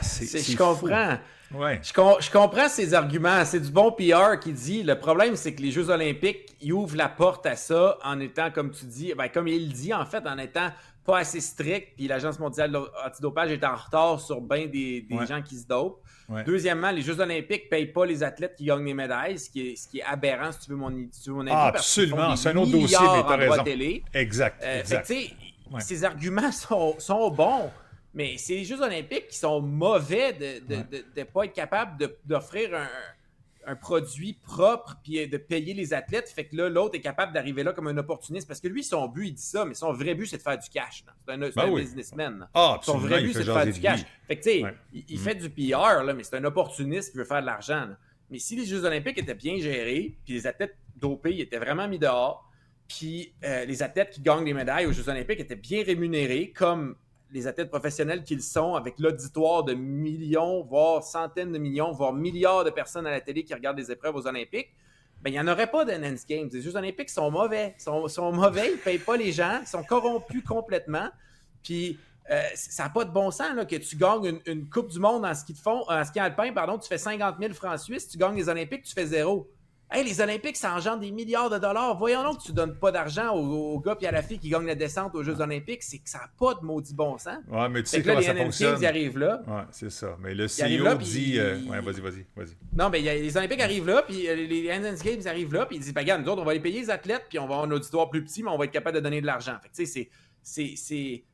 Je comprends. Ouais. Je comprends ces arguments. C'est du bon PR qui dit. Le problème, c'est que les Jeux olympiques, ils ouvrent la porte à ça en étant, comme tu dis, comme il dit, en fait, en étant pas assez strict, puis l'Agence mondiale antidopage est en retard sur bien des gens qui se dopent. Ouais. Deuxièmement, les Jeux olympiques ne payent pas les athlètes qui gagnent les médailles, ce qui est aberrant, si tu veux mon avis. Absolument, c'est un autre dossier, mais tu as raison. Télé. Exact. Ces arguments sont bons, mais c'est les Jeux olympiques qui sont mauvais de ne pas être capable d'offrir un produit propre puis de payer les athlètes. Fait que là, l'autre est capable d'arriver là comme un opportuniste parce que lui, son but, il dit ça, mais son vrai but, c'est de faire du cash. C'est un businessman. Son vrai but, c'est de faire du cash. Fait que, tu sais, il fait du PR, là, mais c'est un opportuniste qui veut faire de l'argent. Là. Mais si les Jeux olympiques étaient bien gérés, puis les athlètes dopés ils étaient vraiment mis dehors, puis les athlètes qui gagnent les médailles aux Jeux olympiques étaient bien rémunérés, comme les athlètes professionnels qu'ils sont, avec l'auditoire de millions, voire centaines de millions, voire milliards de personnes à la télé qui regardent les épreuves aux Olympiques, ben, il n'y en aurait pas d'Enhanced Games. Les Jeux olympiques sont mauvais. Ils sont mauvais, ils ne payent pas les gens, ils sont corrompus complètement. Puis, ça n'a pas de bon sens là, que tu gagnes une Coupe du Monde en ski alpin, tu fais 50 000 francs suisses, tu gagnes les Olympiques, tu fais 0. Hey, les Olympiques, ça engendre des milliards de dollars. Voyons donc que tu ne donnes pas d'argent aux gars et à la fille qui gagnent la descente aux Jeux olympiques. C'est que ça n'a pas de maudit bon sens. Ouais, mais tu sais comment ça fonctionne. Ils arrivent là. Ouais, c'est ça. Mais le CEO dit... Ouais, vas-y. Non, mais les Olympiques arrivent là, puis les Enhanced Games arrivent là, puis ils disent, ben, regarde, nous autres, on va les payer les athlètes, puis on va avoir un auditoire plus petit, mais on va être capable de donner de l'argent. Fait que, tu sais, c'est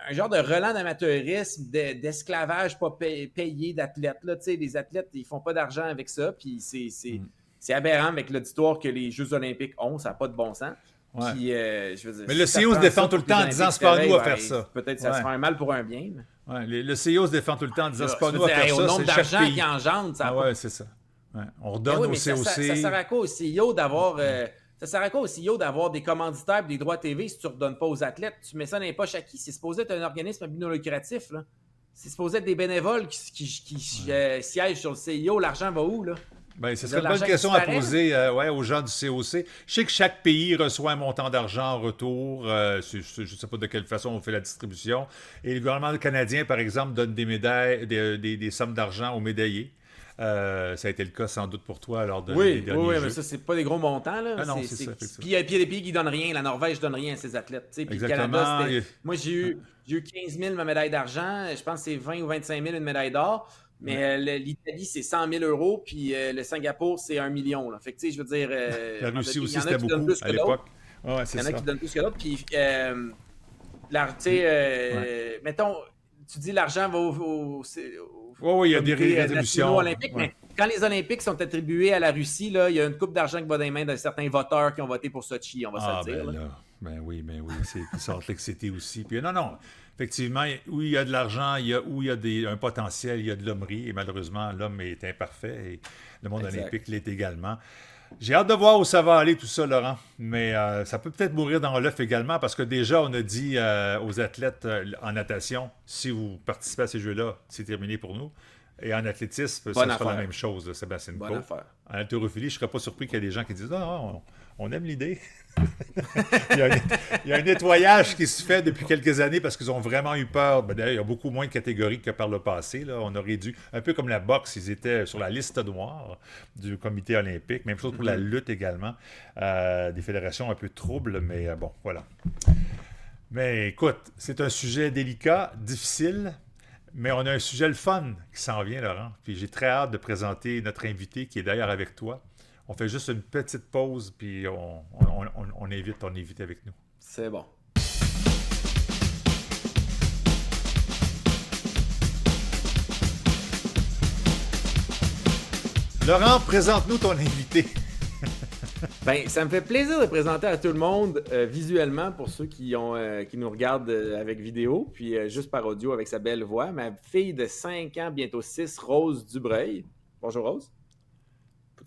un genre de relent d'amateurisme, d'esclavage pas payé d'athlètes. Là. Tu sais, les athlètes, ils font pas d'argent avec ça, puis c'est aberrant avec l'auditoire que les Jeux olympiques ont, ça n'a pas de bon sens. Ouais. Puis, je veux dire, mais le CEO se défend tout le temps en disant c'est pas à nous à faire ça. Peut-être que ça se fait un mal pour un bien. Mais... Ouais, le CEO se défend tout le temps en disant c'est pas à nous à faire ça. Au nombre d'argent qu'il engendre, ça ouais, c'est ça. Ouais. On redonne au COC. Ça sert à quoi au CEO d'avoir... ça sert à quoi au CEO d'avoir des commanditaires et des droits TV si tu ne redonnes pas aux athlètes? Tu mets ça dans les poches à qui? C'est supposé être un organisme à but non lucratif. Là. C'est supposé être des bénévoles qui siègent sur le CEO. L'argent va où, là? Ben, ce serait une bonne question à poser aux gens du COC. Je sais que chaque pays reçoit un montant d'argent en retour. Je ne sais pas de quelle façon on fait la distribution. Et le gouvernement canadien, par exemple, donne des médailles, des sommes d'argent aux médaillés. Ça a été le cas sans doute pour toi lors des derniers Jeux. Oui, mais ça, c'est pas des gros montants. Là. Ah non, c'est ça. Puis il y a des pays qui donnent rien. La Norvège donne rien à ses athlètes. Puis le Canada, moi, j'ai eu 15 000 ma médaille d'argent. Je pense que c'est 20 ou 25 000 une médaille d'or. Mais l'Italie, c'est 100 000 euros. Puis le Singapour, c'est 1 million. Là. Fait que, tu sais, je veux dire... la Russie aussi, c'était beaucoup à l'époque. Ouais, il y en a qui donnent plus que l'autre. Puis, mettons, tu dis l'argent va il y a des rétributions. Mais quand les Olympiques sont attribués à la Russie, là, il y a une coupe d'argent qui va dans les mains de certains voteurs qui ont voté pour Sochi, on va se le dire. Ben oui, c'est Salt Lake City aussi. Puis non, effectivement, où il y a de l'argent, où il y a un potentiel, il y a de l'hommerie, et malheureusement, l'homme est imparfait, et le monde olympique l'est également. J'ai hâte de voir où ça va aller tout ça, Laurent, mais ça peut peut-être mourir dans l'œuf également, parce que déjà, on a dit aux athlètes en natation, si vous participez à ces jeux-là, c'est terminé pour nous. Et en athlétisme, ça sera la même chose, Sébastien Coe. Bonne affaire. En haltérophilie, je ne serais pas surpris qu'il y ait des gens qui disent « Non, on aime l'idée. » Il y a un nettoyage qui se fait depuis quelques années parce qu'ils ont vraiment eu peur. D'ailleurs, il y a beaucoup moins de catégories que par le passé. Là. On aurait dû, un peu comme la boxe, ils étaient sur la liste noire du comité olympique. Même chose pour la lutte également. Des fédérations un peu troubles, mais bon, voilà. Mais écoute, c'est un sujet délicat, difficile, mais on a un sujet le fun qui s'en vient, Laurent. Puis j'ai très hâte de présenter notre invité qui est d'ailleurs avec toi. On fait juste une petite pause, puis on invite ton invité avec nous. C'est bon. Laurent, présente-nous ton invité. Ben, ça me fait plaisir de présenter à tout le monde visuellement pour ceux qui nous regardent avec vidéo, puis juste par audio avec sa belle voix, ma fille de 5 ans, bientôt 6, Rose Dubreuil. Bonjour Rose.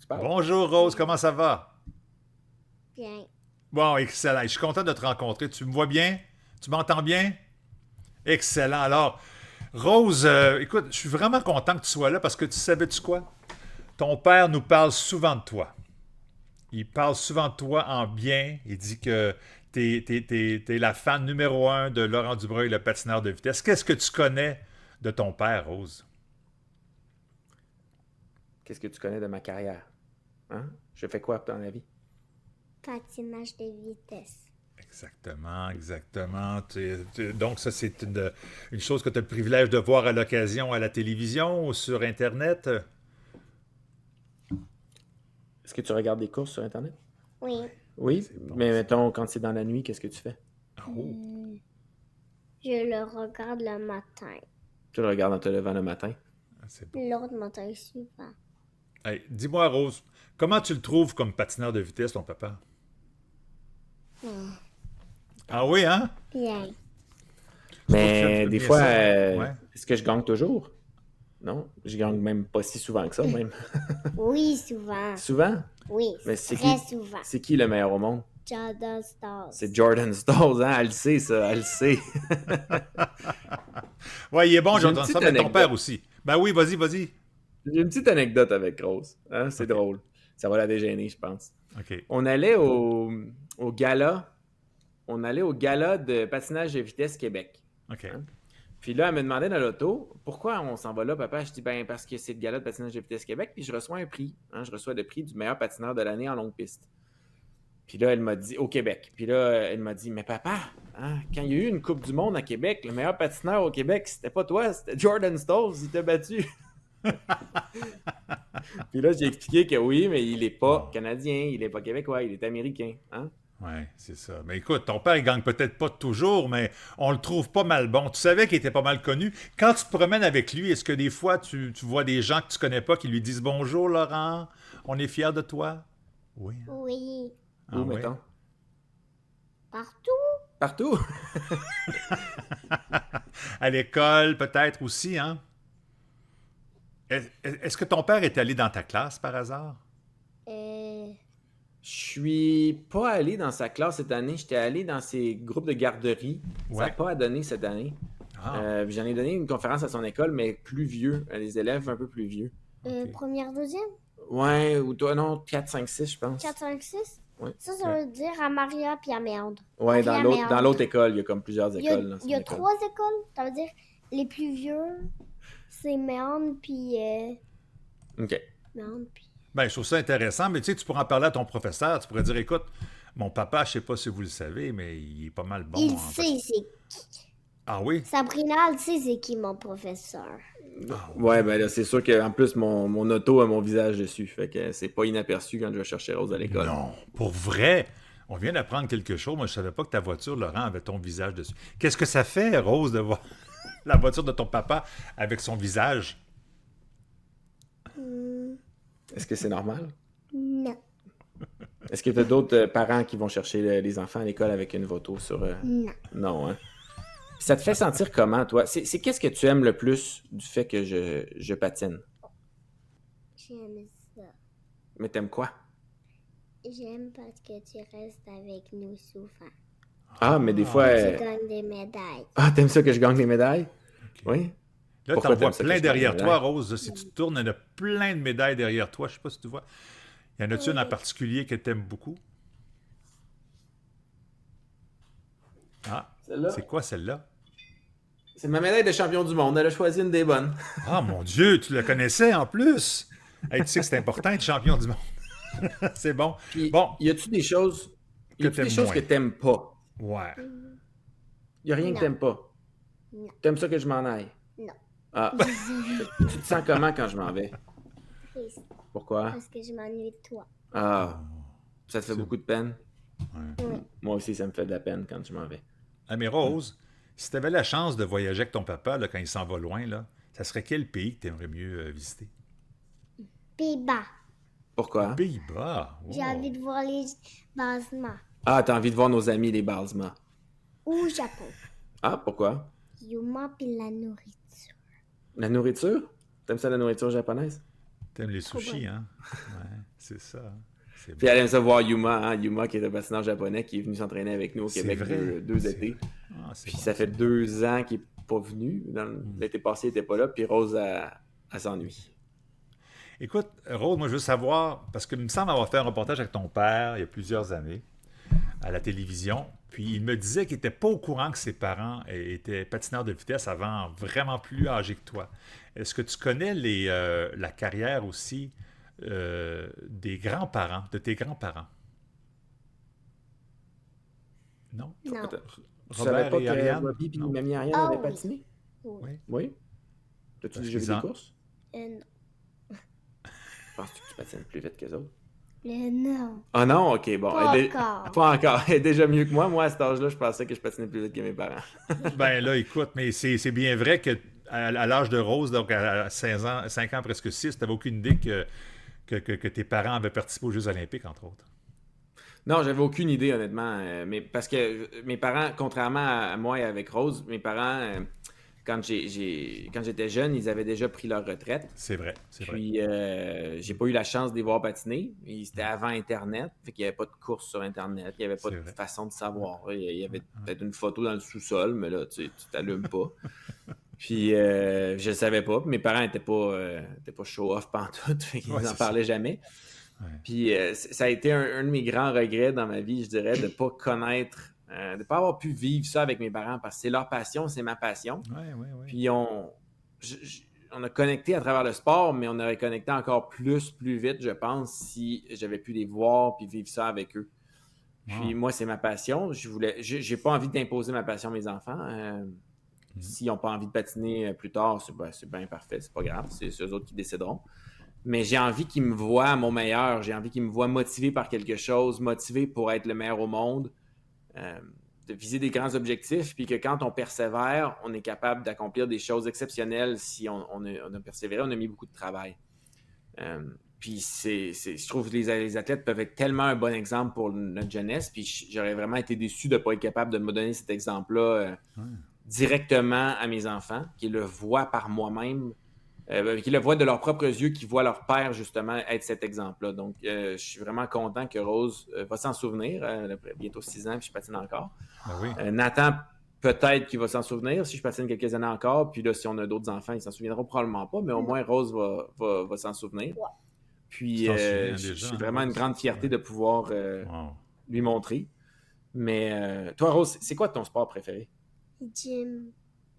Bonjour Rose, comment ça va? Bien. Bon, excellent. Je suis content de te rencontrer. Tu me vois bien? Tu m'entends bien? Excellent. Alors, Rose, écoute, je suis vraiment content que tu sois là parce que tu savais-tu quoi? Ton père nous parle souvent de toi. Il parle souvent de toi en bien. Il dit que t'es la fan numéro 1 de Laurent Dubreuil, le patineur de vitesse. Qu'est-ce que tu connais de ton père, Rose? Qu'est-ce que tu connais de ma carrière? Hein? Je fais quoi dans la vie? Patinage de vitesse. Exactement. Donc, ça, c'est une chose que tu as le privilège de voir à l'occasion à la télévision ou sur Internet? Est-ce que tu regardes des courses sur Internet? Oui. Oui? Bon, mais mettons, quand c'est dans la nuit, qu'est-ce que tu fais? Je le regarde le matin. Tu le regardes en te levant le matin? C'est bon. L'autre matin suivant. Hey, dis-moi, Rose, comment tu le trouves comme patineur de vitesse, ton papa? Ah oui, hein? Bien. Mais des fois, est-ce que je gagne toujours? Non, je gagne même pas si souvent que ça, même. Oui, souvent. Souvent? Oui, mais très souvent. C'est qui le meilleur au monde? Jordan Stars. C'est Jordan Stolz, hein? Elle le sait, ça, elle le sait. Ouais, il est bon, J'ai une Jordan petite Stars, mais ton anecdote. père aussi. Ben oui, vas-y. J'ai une petite anecdote avec Rose. Hein? C'est Ok. drôle. Ça va la dégêner, je pense. OK. On allait au gala. On allait au gala de patinage de vitesse Québec. OK. Hein? Puis là, elle me demandait dans l'auto, pourquoi on s'en va là, papa? Je dis, ben, parce que c'est le gala de patinage de vitesse Québec, puis je reçois un prix. Hein? Je reçois le prix du meilleur patineur de l'année en longue piste. Puis là, elle m'a dit, au Québec. Puis là, elle m'a dit, mais papa, hein, quand il y a eu une Coupe du Monde à Québec, le meilleur patineur au Québec, c'était pas toi, c'était Jordan Stolz, il t'a battu. Puis là, j'ai expliqué que oui, mais il est pas canadien, il est pas québécois, il est américain. Hein? Oui, c'est ça. Mais écoute, ton père, il gagne peut-être pas toujours, mais on le trouve pas mal bon. Tu savais qu'il était pas mal connu. Quand tu te promènes avec lui, est-ce que des fois, tu vois des gens que tu connais pas qui lui disent « Bonjour, Laurent, on est fiers de toi? » Oui. Oui, Où, ouais? mettons? partout. Partout. À l'école, peut-être aussi, hein? Est-ce que ton père est allé dans ta classe, par hasard? Euh, Je suis pas allé dans sa classe cette année, j'étais allé dans ses groupes de garderie. Ça n'a Ouais. pas donné cette année. Ah, J'en ai donné une conférence à son école, mais plus vieux, à des élèves un peu plus vieux. Ok. Première, deuxième, Ouais, ou toi, non, 4, 5, 6, je pense. 4, 5, 6. Ouais. Ça veut dire à Maria puis à Méandre. Ouais, Puis à dans Méandre. l'autre école, il y a comme plusieurs Il y a, écoles dans son il y a école. 3 écoles. Ça veut dire les plus vieux, c'est Méandre puis... OK. Méandre puis... ben, je trouve ça intéressant, mais tu sais, tu pourrais en parler à ton professeur. Tu pourrais dire, écoute, mon papa, je sais pas si vous le savez, mais il est pas mal bon. il en sait c'est... Ah oui? Sabrina, elle sait c'est qui mon professeur. Ouais, ben là, c'est sûr qu'en plus, mon auto a mon visage dessus. Fait que c'est pas inaperçu quand je vais chercher Rose à l'école. Non, pour vrai. On vient d'apprendre quelque chose. Moi, je savais pas que ta voiture, Laurent, avait ton visage dessus. Qu'est-ce que ça fait, Rose, de voir la voiture de ton papa avec son visage? Est-ce que c'est normal? Non. Est-ce que tu as d'autres parents qui vont chercher les enfants à l'école avec une photo sur... Non. Non, hein? Puis ça te fait sentir comment, toi? C'est qu'est-ce que tu aimes le plus du fait que je patine? J'aime ça. Mais t'aimes quoi? J'aime parce que tu restes avec nous souvent. Ah, mais des fois... Tu gagnes des médailles. Ah, t'aimes ça que je gagne des médailles? Oui? Là, Pourquoi t'en vois t'aimes ça que plein je gagne derrière des toi, médailles? Rose. Si tu te tournes, il y en a plein de médailles derrière toi. Je sais pas si tu vois. Y en a-tu une en particulier que tu aimes beaucoup? Ah, Celle-là? c'est quoi celle-là? C'est ma médaille de champion du monde. Elle a choisi une des bonnes. Ah, mon Dieu, tu la connaissais en plus! Hey, tu sais que c'est important d'être champion du monde. C'est bon. Puis, Bon, y a-tu des choses... Y a-tu t'aimes des choses moins. que t'aimes pas? ouais. Y a rien que Non. t'aimes pas? Non. T'aimes ça que je m'en aille? Non. Ah. Tu te sens comment quand je m'en vais? Triste, Pourquoi? parce que je m'ennuie de toi. Ah. Ça te fait beaucoup de peine? Oui. Moi aussi, ça me fait de la peine quand je m'en vais. Ah, mais Rose, si tu avais la chance de voyager avec ton papa là, quand il s'en va loin, là, ça serait quel pays que tu aimerais mieux visiter? Pays-Bas. Pourquoi? Pays-Bas. J'ai Wow. envie de voir les basements. Ah, t'as envie de voir nos amis, les Balsma. Ou Japon. Ah, pourquoi? Yuma puis la nourriture. La nourriture? T'aimes ça, la nourriture japonaise? T'aimes les Trop sushis, bon. hein? Ouais, c'est ça. C'est Puis bon. elle aime ça voir Yuma, hein? Yuma qui est un patineur japonais qui est venu s'entraîner avec nous au C'est Québec vrai. deux C'est étés. vrai. Ah, c'est Puis bon. ça fait 2 ans qu'il n'est pas venu. L'été passé, il n'était pas là. Puis Rose, elle s'ennuie. Écoute, Rose, moi, je veux savoir, parce qu'il me semble avoir fait un reportage avec ton père il y a plusieurs années à la télévision, puis il me disait qu'il n'était pas au courant que ses parents étaient patineurs de vitesse avant vraiment plus âgés que toi. Est-ce que tu connais la carrière aussi des grands-parents, de tes grands-parents? Non? Non. Tu Robert savais pas et que Ariane? Robbie et Non. Mamie Ariane Ah avaient oui. patiné? Oui. Oui. T'as-tu Parce déjà vu qu'ils des en- courses? Non. Penses-tu que tu patines plus vite qu'eux autres? Non. Ah non? Ok, bon. Pas Elle est- encore. Pas encore. Elle est déjà mieux que moi. Moi, à cet âge-là, je pensais que je patinais plus vite que mes parents. Ben là, écoute, mais c'est bien vrai que à l'âge de Rose, donc à 16 ans, 5 ans, presque 6, tu n'avais aucune idée que tes parents avaient participé aux Jeux olympiques, entre autres. Non, j'avais aucune idée, honnêtement. Mais parce que mes parents, contrairement à moi et avec Rose, mes parents, quand j'étais jeune, ils avaient déjà pris leur retraite. C'est vrai. Puis, j'ai pas eu la chance de les voir patiner. C'était avant Internet. Fait qu'il n'y avait pas de course sur Internet. Il n'y avait pas de façon de savoir. Il y avait peut-être une photo dans le sous-sol, mais là, tu t'allumes pas. Puis, je le savais pas. Mes parents n'étaient pas show-off pantoute. Fait qu'ils n'en parlaient jamais. Ouais. Puis, ça a été un de mes grands regrets dans ma vie, je dirais, de ne pas connaître, de ne pas avoir pu vivre ça avec mes parents parce que c'est leur passion, c'est ma passion. Ouais. Puis, on a connecté à travers le sport, mais on aurait connecté encore plus vite, je pense, si j'avais pu les voir puis vivre ça avec eux. Puis moi, c'est ma passion. J'ai pas envie d'imposer ma passion à mes enfants. S'ils n'ont pas envie de patiner plus tard, c'est bien parfait, c'est pas grave, c'est eux autres qui décideront. Mais j'ai envie qu'ils me voient à mon meilleur. J'ai envie qu'ils me voient motivé par quelque chose, motivé pour être le meilleur au monde, de viser des grands objectifs, puis que quand on persévère, on est capable d'accomplir des choses exceptionnelles si on a persévéré, on a mis beaucoup de travail. Puis je trouve que les athlètes peuvent être tellement un bon exemple pour notre jeunesse, puis j'aurais vraiment été déçu de ne pas être capable de me donner cet exemple-là directement à mes enfants, qui le voient par moi-même, qui le voient de leurs propres yeux, qui voient leur père, justement, être cet exemple-là. Donc, je suis vraiment content que Rose va s'en souvenir. Bientôt 6 ans, puis je patine encore. Ben oui. Nathan, peut-être qu'il va s'en souvenir si je patine quelques années encore. Puis là, si on a d'autres enfants, ils s'en souviendront probablement pas, mais au moins, Rose va s'en souvenir. Ouais. Puis, j'ai vraiment une grande fierté de pouvoir lui montrer. Mais toi, Rose, c'est quoi ton sport préféré? Gym.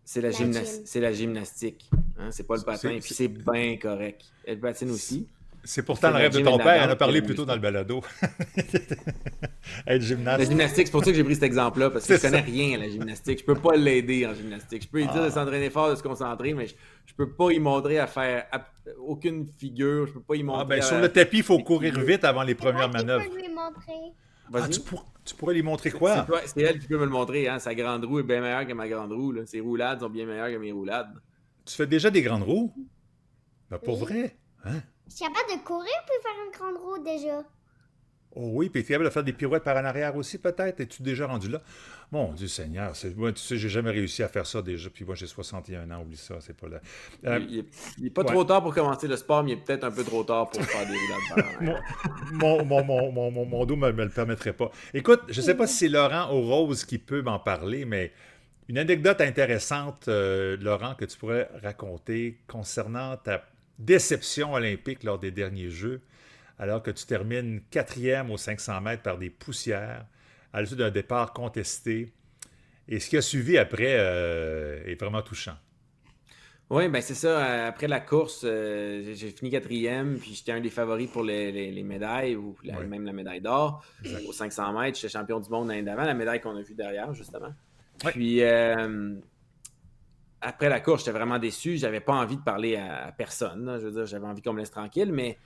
C'est la gymnastique. Hein? C'est pas le patin. Puis c'est bien correct. Elle patine aussi. C'est pourtant le rêve de ton père. Elle en a parlé plus tôt dans le balado. Être gymnaste. La gymnastique, c'est pour ça que j'ai pris cet exemple-là, parce que je connais rien à la gymnastique. Je peux pas l'aider en gymnastique. Je peux lui dire de s'entraîner fort, de se concentrer, mais je peux pas y montrer à faire aucune figure. Je peux pas y montrer sur le tapis, il faut courir vite avant les premières manœuvres. Je peux lui montrer. Tu pourrais lui montrer quoi? C'est elle qui peut me le montrer. Hein? Sa grande roue est bien meilleure que ma grande roue. Là. Ses roulades sont bien meilleures que mes roulades. Tu fais déjà des grandes roues? Ben, pour vrai? Hein? Je suis capable de courir puis faire une grande roue déjà. Oh oui, puis tu es capable de faire des pirouettes par en arrière aussi, peut-être? Es-tu déjà rendu là? Mon Dieu Seigneur, moi, tu sais, j'ai jamais réussi à faire ça déjà, puis moi, j'ai 61 ans, oublie ça, c'est pas là. Il n'est pas trop tard pour commencer le sport, mais il est peut-être un peu trop tard pour faire des roulades par en arrière. Mon dos me le permettrait pas. Écoute, je sais pas si c'est Laurent ou Rose qui peut m'en parler, mais une anecdote intéressante, Laurent, que tu pourrais raconter concernant ta déception olympique lors des derniers Jeux, alors que tu termines 4e aux 500 mètres par des poussières, à l'issue d'un départ contesté. Et ce qui a suivi après est vraiment touchant. Oui, bien c'est ça. Après la course, j'ai fini 4e, puis j'étais un des favoris pour les médailles, ou même la médaille d'or. Aux 500 mètres, j'étais champion du monde l'année d'avant, la médaille qu'on a vue derrière, justement. Ouais. Puis, après la course, j'étais vraiment déçu. J'avais pas envie de parler à personne. Là. Je veux dire, j'avais envie qu'on me laisse tranquille, mais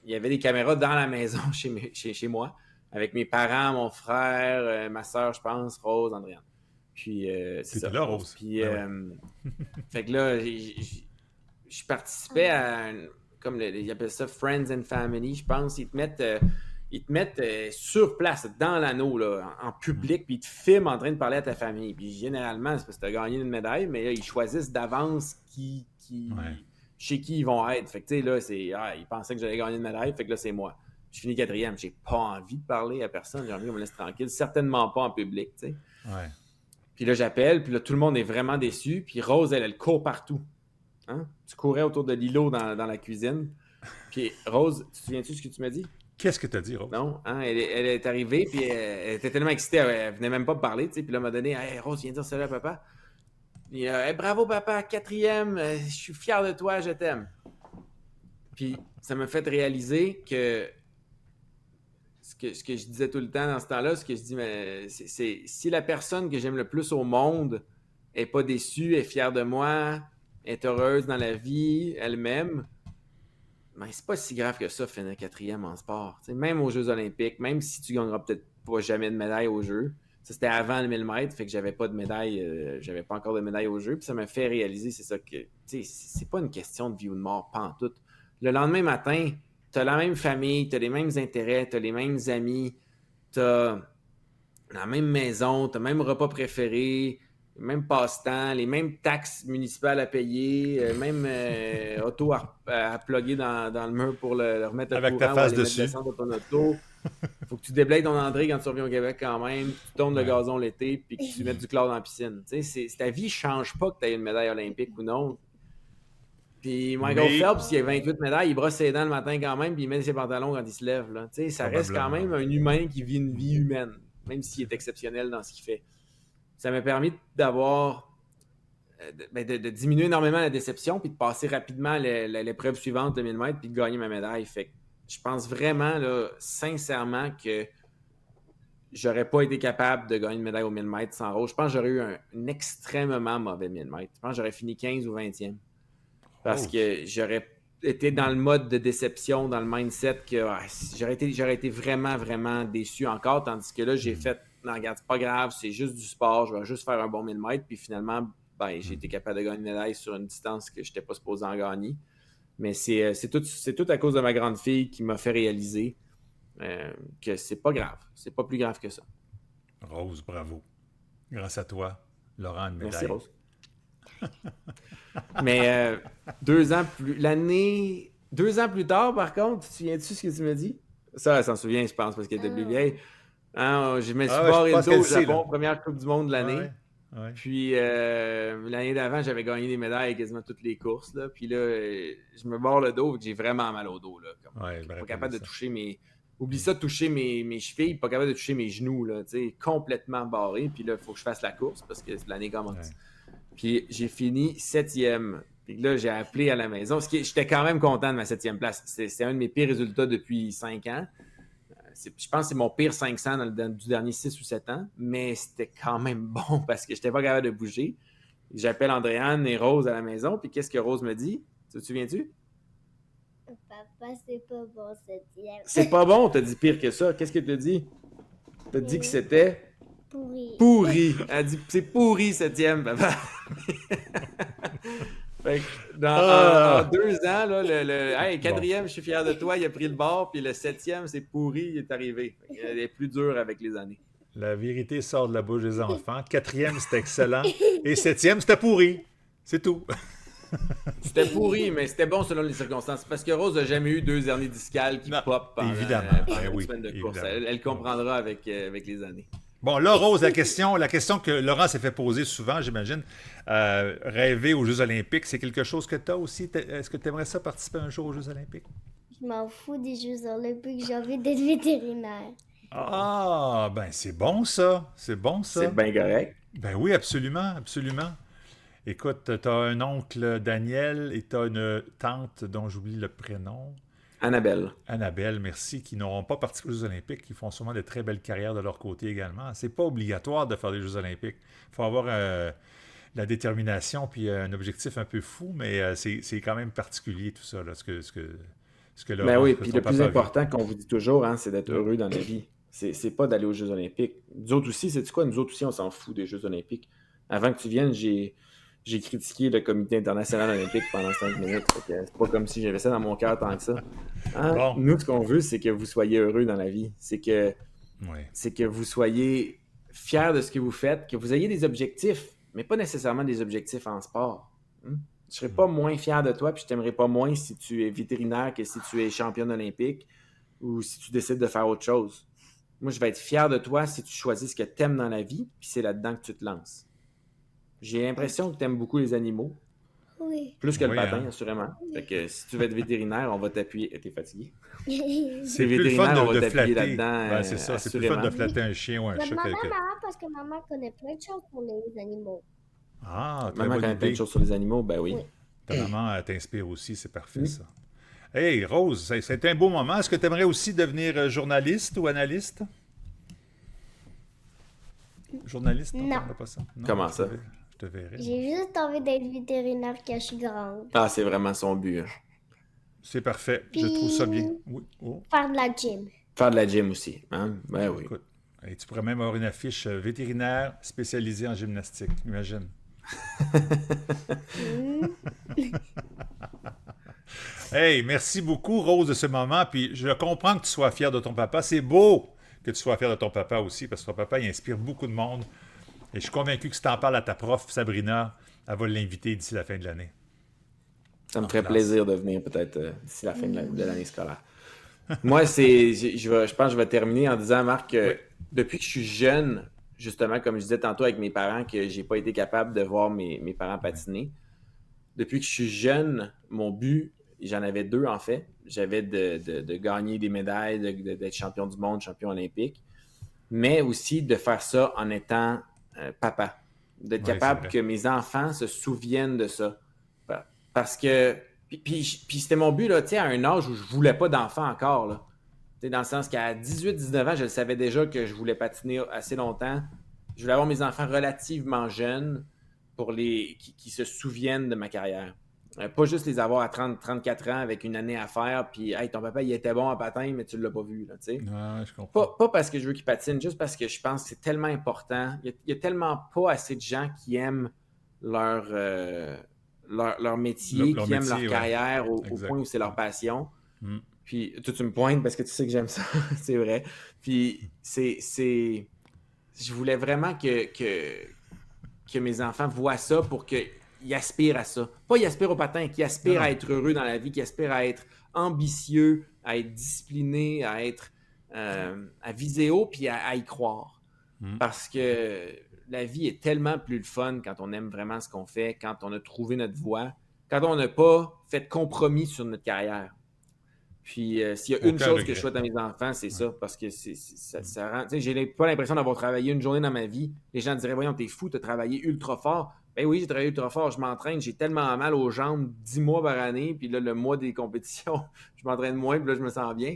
il y avait des caméras dans la maison chez moi, avec mes parents, mon frère, ma soeur, je pense, Rose, Andréane. Puis, c'est ça. Là, Rose. Puis, fait que là, je participais à, comme ils appellent ça, Friends and Family, je pense. Ils te mettent sur place, dans l'anneau, là, en public, puis ils te filment en train de parler à ta famille. Puis généralement, c'est parce que tu as gagné une médaille, mais là, ils choisissent d'avance chez qui ils vont être. Fait que, tu sais, là, ils pensaient que j'allais gagner une médaille, fait que là, c'est moi. Je finis 4e, j'ai pas envie de parler à personne, j'ai envie qu'on me laisse tranquille, certainement pas en public, tu sais. Ouais. Puis là, j'appelle, puis là, tout le monde est vraiment déçu, puis Rose, elle court partout. Hein? Tu courais autour de l'îlot dans la cuisine. Puis Rose, tu te souviens-tu de ce que tu m'as dit? Qu'est-ce que tu as dit, Rose? Non, hein, elle est arrivée, puis elle était tellement excitée, elle venait même pas me parler, tu sais, puis là, elle m'a donné « Hey, Rose, viens dire salut à papa. » Puis hey, « Bravo, papa, 4e, je suis fier de toi, je t'aime. » Puis ça m'a fait réaliser que ce que je disais tout le temps dans ce temps-là, ce que je dis, mais c'est si la personne que j'aime le plus au monde est pas déçue, est fière de moi, est heureuse dans la vie, elle m'aime, ben, c'est pas si grave que ça, finir 4e en sport. T'sais, même aux Jeux olympiques, même si tu gagneras peut-être pas jamais de médaille aux Jeux, ça c'était avant le 1000 mètres, fait que j'avais pas de médaille, j'avais pas encore de médaille aux Jeux, puis ça m'a fait réaliser, c'est ça que, c'est pas une question de vie ou de mort, pantoute. Le lendemain matin, t'as la même famille, t'as les mêmes intérêts, t'as les mêmes amis, t'as la même maison, t'as le même repas préféré, Même passe-temps, les mêmes taxes municipales à payer, même auto à plugger dans le mur pour le remettre le Avec courant ta face ou aller dessus. mettre l'essence de ton auto. Faut que tu déblayes ton entrée quand tu reviens au Québec quand même, tu tournes le gazon l'été, puis que tu mettes du chlore dans la piscine. Tu sais, ta vie change pas que tu aies une médaille olympique ou non. Puis Michael Phelps, il a 28 médailles, il brosse ses dents le matin quand même, puis il met ses pantalons quand il se lève. Là. Tu sais, ça reste quand même un humain qui vit une vie humaine, même s'il est exceptionnel dans ce qu'il fait. Ça m'a permis d'avoir, de diminuer énormément la déception, puis de passer rapidement l'épreuve suivante, le 1000 mètres, puis de gagner ma médaille. Fait que je pense vraiment, là, sincèrement, que j'aurais pas été capable de gagner une médaille au 1000 mètres sans Rose. Je pense que j'aurais eu un extrêmement mauvais 1000 mètres. Je pense que j'aurais fini 15 ou 20e. Parce que j'aurais été dans le mode de déception, dans le mindset que j'aurais été vraiment, vraiment déçu encore. Tandis que là, j'ai fait, non, regarde, c'est pas grave, c'est juste du sport, je vais juste faire un bon 1000 mètres. Puis finalement, j'ai été capable de gagner une médaille sur une distance que je n'étais pas supposé en gagner. Mais c'est tout à cause de ma grande fille qui m'a fait réaliser que c'est pas grave. C'est pas plus grave que ça. Rose, bravo. Grâce à toi, Laurent, une médaille. Merci, Rose. Mais 2 ans plus tard, par contre, tu te souviens-tu ce que tu me dis? Ça, elle s'en souvient, je pense, parce qu'elle était plus vieille. Hein, je me suis barré le dos au Japon, première Coupe du Monde de l'année. Ouais. Puis l'année d'avant, j'avais gagné des médailles quasiment toutes les courses. Là. Puis là, je me barre le dos et j'ai vraiment mal au dos. Là, pas capable de toucher mes... Oublie ça de toucher mes chevilles, pas capable de toucher mes genoux. Là, complètement barré. Puis là, il faut que je fasse la course parce que l'année commence. Ouais. Puis j'ai fini 7e. Puis là, j'ai appelé à la maison. J'étais quand même content de ma 7e place. C'est un de mes pires résultats depuis 5 ans. Je pense que c'est mon pire 500 du dernier 6 ou 7 ans. Mais c'était quand même bon parce que je n'étais pas capable de bouger. J'appelle Andréane et Rose à la maison. Puis qu'est-ce que Rose me dit? Te souviens-tu? Papa, c'est pas bon 7e. C'est pas bon, t'as dit pire que ça. Qu'est-ce que t'as dit? T'as dit que c'était... Pourri. Elle dit, c'est pourri 7e, papa. Fait que en 2 ans, là, hey, 4e, je suis fier de toi, il a pris le bord, puis le 7e, c'est pourri, il est arrivé. Il est plus dur avec les années. La vérité sort de la bouche des enfants. 4e, c'était excellent. Et 7e, c'était pourri. C'est tout. C'était pourri, mais c'était bon selon les circonstances. Parce que Rose n'a jamais eu 2 hernies discales qui pop pendant une semaine de course. Elle comprendra avec les années. Bon, là, Rose, la question que Laurent s'est fait poser souvent, j'imagine, rêver aux Jeux olympiques, c'est quelque chose que tu as aussi. Est-ce que tu aimerais ça participer un jour aux Jeux olympiques? Je m'en fous des Jeux olympiques, j'ai envie d'être vétérinaire. Ah, ben c'est bon ça. C'est bon ça. C'est bien correct. Ben oui, absolument, absolument. Écoute, tu as un oncle Daniel et tu as une tante dont j'oublie le prénom. Annabelle, merci, qui n'auront pas participé aux Jeux olympiques, qui font sûrement de très belles carrières de leur côté également. C'est pas obligatoire de faire des Jeux olympiques. Il faut avoir la détermination puis un objectif un peu fou, mais c'est quand même particulier tout ça, là, ce que Laurent, ben oui, puis le plus important qu'on vous dit toujours, hein, c'est d'être heureux dans la vie. C'est pas d'aller aux Jeux olympiques. Nous autres aussi, c'est quoi? Nous autres aussi, on s'en fout des Jeux olympiques. Avant que tu viennes, j'ai critiqué le comité international olympique pendant 5 minutes. C'est pas comme si j'avais ça dans mon cœur tant que ça. Hein? Bon. Nous, ce qu'on veut, c'est que vous soyez heureux dans la vie. C'est que vous soyez fiers de ce que vous faites, que vous ayez des objectifs, mais pas nécessairement des objectifs en sport. Je serais pas moins fier de toi, puis je t'aimerais pas moins si tu es vétérinaire que si tu es championne olympique ou si tu décides de faire autre chose. Moi, je vais être fier de toi si tu choisis ce que tu aimes dans la vie, puis c'est là-dedans que tu te lances. J'ai l'impression que tu aimes beaucoup les animaux. Oui. Plus que le patin, assurément. Fait que si tu veux être vétérinaire, on va t'appuyer. T'es fatigué? C'est plus le fun de flatter. Ben, c'est ça, c'est plus le fun de flatter un chien ou un chat. Maman, parce que maman connaît plein de choses sur les animaux. Ah, maman connaît plein de choses sur les animaux, ben oui. Ta maman t'inspire aussi, c'est parfait ça. Hey, Rose, c'était un beau moment. Est-ce que tu aimerais aussi devenir journaliste ou analyste? Journaliste, non. Pas ça? Non, comment ça? Je te verrai. J'ai juste envie d'être vétérinaire quand je suis grande. Ah, c'est vraiment son but. C'est parfait. Puis... je trouve ça bien. Oui. Oh. Faire de la gym. Faire de la gym aussi. Hein? Ben oui. Écoute, tu pourrais même avoir une affiche vétérinaire spécialisée en gymnastique. Imagine. Hey, merci beaucoup, Rose, de ce moment. Puis je comprends que tu sois fière de ton papa. C'est beau que tu sois fier de ton papa aussi, parce que ton papa, il inspire beaucoup de monde. Et je suis convaincu que si tu en parles à ta prof, Sabrina, elle va l'inviter d'ici la fin de l'année. Ça me ferait plaisir de venir peut-être d'ici la fin de l'année scolaire. Moi, je pense que je vais terminer en disant, Marc, que depuis que je suis jeune, justement, comme je disais tantôt avec mes parents, que j'ai pas été capable de voir mes parents patiner. Depuis que je suis jeune, mon but, j'en avais 2 en fait. J'avais de gagner des médailles, d'être champion du monde, champion olympique, mais aussi de faire ça en étant papa. D'être capable que mes enfants se souviennent de ça. Parce que, puis c'était mon but, là, à un âge où je voulais pas d'enfant encore, là. Dans le sens qu'à 18-19 ans, je le savais déjà que je voulais patiner assez longtemps. Je voulais avoir mes enfants relativement jeunes pour qui se souviennent de ma carrière. Pas juste les avoir à 30-34 ans avec une année à faire, puis hey, ton papa, il était bon en patin, mais tu l'as pas vu, là, tu sais. Ouais, je comprends. Pas parce que je veux qu'ils patinent, juste parce que je pense que c'est tellement important. Il y a tellement pas assez de gens qui aiment leur métier, qui aiment leur carrière au point où c'est leur passion. Puis, toi, tu me pointes parce que tu sais que j'aime ça, c'est vrai. Puis, je voulais vraiment que mes enfants voient ça pour qu'ils aspirent à ça. Pas ils aspirent au patin, qu'ils aspirent à être heureux dans la vie, qu'ils aspirent à être ambitieux, à être disciplinés, à viser haut puis à y croire. Parce que la vie est tellement plus le fun quand on aime vraiment ce qu'on fait, quand on a trouvé notre voie, quand on n'a pas fait de compromis sur notre carrière. Puis s'il y a une chose que je souhaite à mes enfants, c'est ça, parce que ça rend... J'ai pas l'impression d'avoir travaillé une journée dans ma vie. Les gens diraient, voyons, t'es fou, t'as travaillé ultra fort. Ben oui, j'ai travaillé ultra fort, je m'entraîne, j'ai tellement mal aux jambes 10 mois par année, puis là, le mois des compétitions, je m'entraîne moins, puis là, je me sens bien.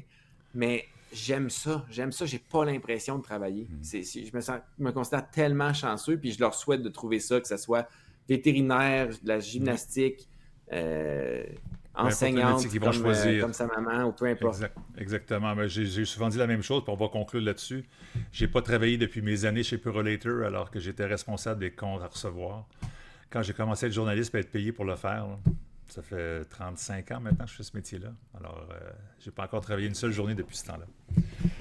Mais j'aime ça, j'ai pas l'impression de travailler. Je me considère tellement chanceux, puis je leur souhaite de trouver ça, que ce soit vétérinaire, de la gymnastique, enseignante comme sa maman ou peu importe. Exactement. Mais j'ai souvent dit la même chose, puis on va conclure là-dessus. J'ai pas travaillé depuis mes années chez Purolator alors que j'étais responsable des comptes à recevoir. Quand j'ai commencé à être journaliste et à être payé pour le faire, là, ça fait 35 ans maintenant que je fais ce métier-là. Alors, j'ai pas encore travaillé une seule journée depuis ce temps-là.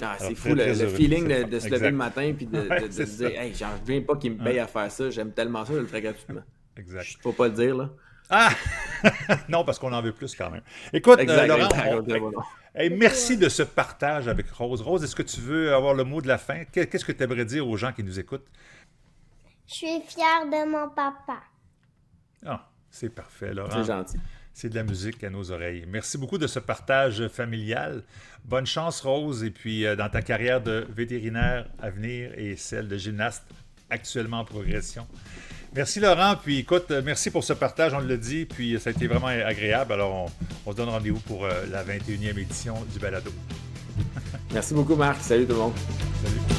Ah, c'est fou, le feeling de se lever le matin et de se dire « Hey, j'en reviens pas qu'ils me payent à faire ça, j'aime tellement ça, je le ferai gratuitement. » Exact. Faut pas le dire, là. Ah! Non, parce qu'on en veut plus quand même. Écoute, Laurent, merci de ce partage avec Rose. Rose, est-ce que tu veux avoir le mot de la fin? Qu'est-ce que tu aimerais dire aux gens qui nous écoutent? Je suis fière de mon papa. Ah, c'est parfait, Laurent. C'est gentil. C'est de la musique à nos oreilles. Merci beaucoup de ce partage familial. Bonne chance, Rose, et puis dans ta carrière de vétérinaire à venir et celle de gymnaste actuellement en progression. Merci Laurent, puis écoute, merci pour ce partage, on l'a dit, puis ça a été vraiment agréable. Alors on se donne rendez-vous pour la 21e édition du Balado. Merci beaucoup Marc, salut tout le monde. Salut.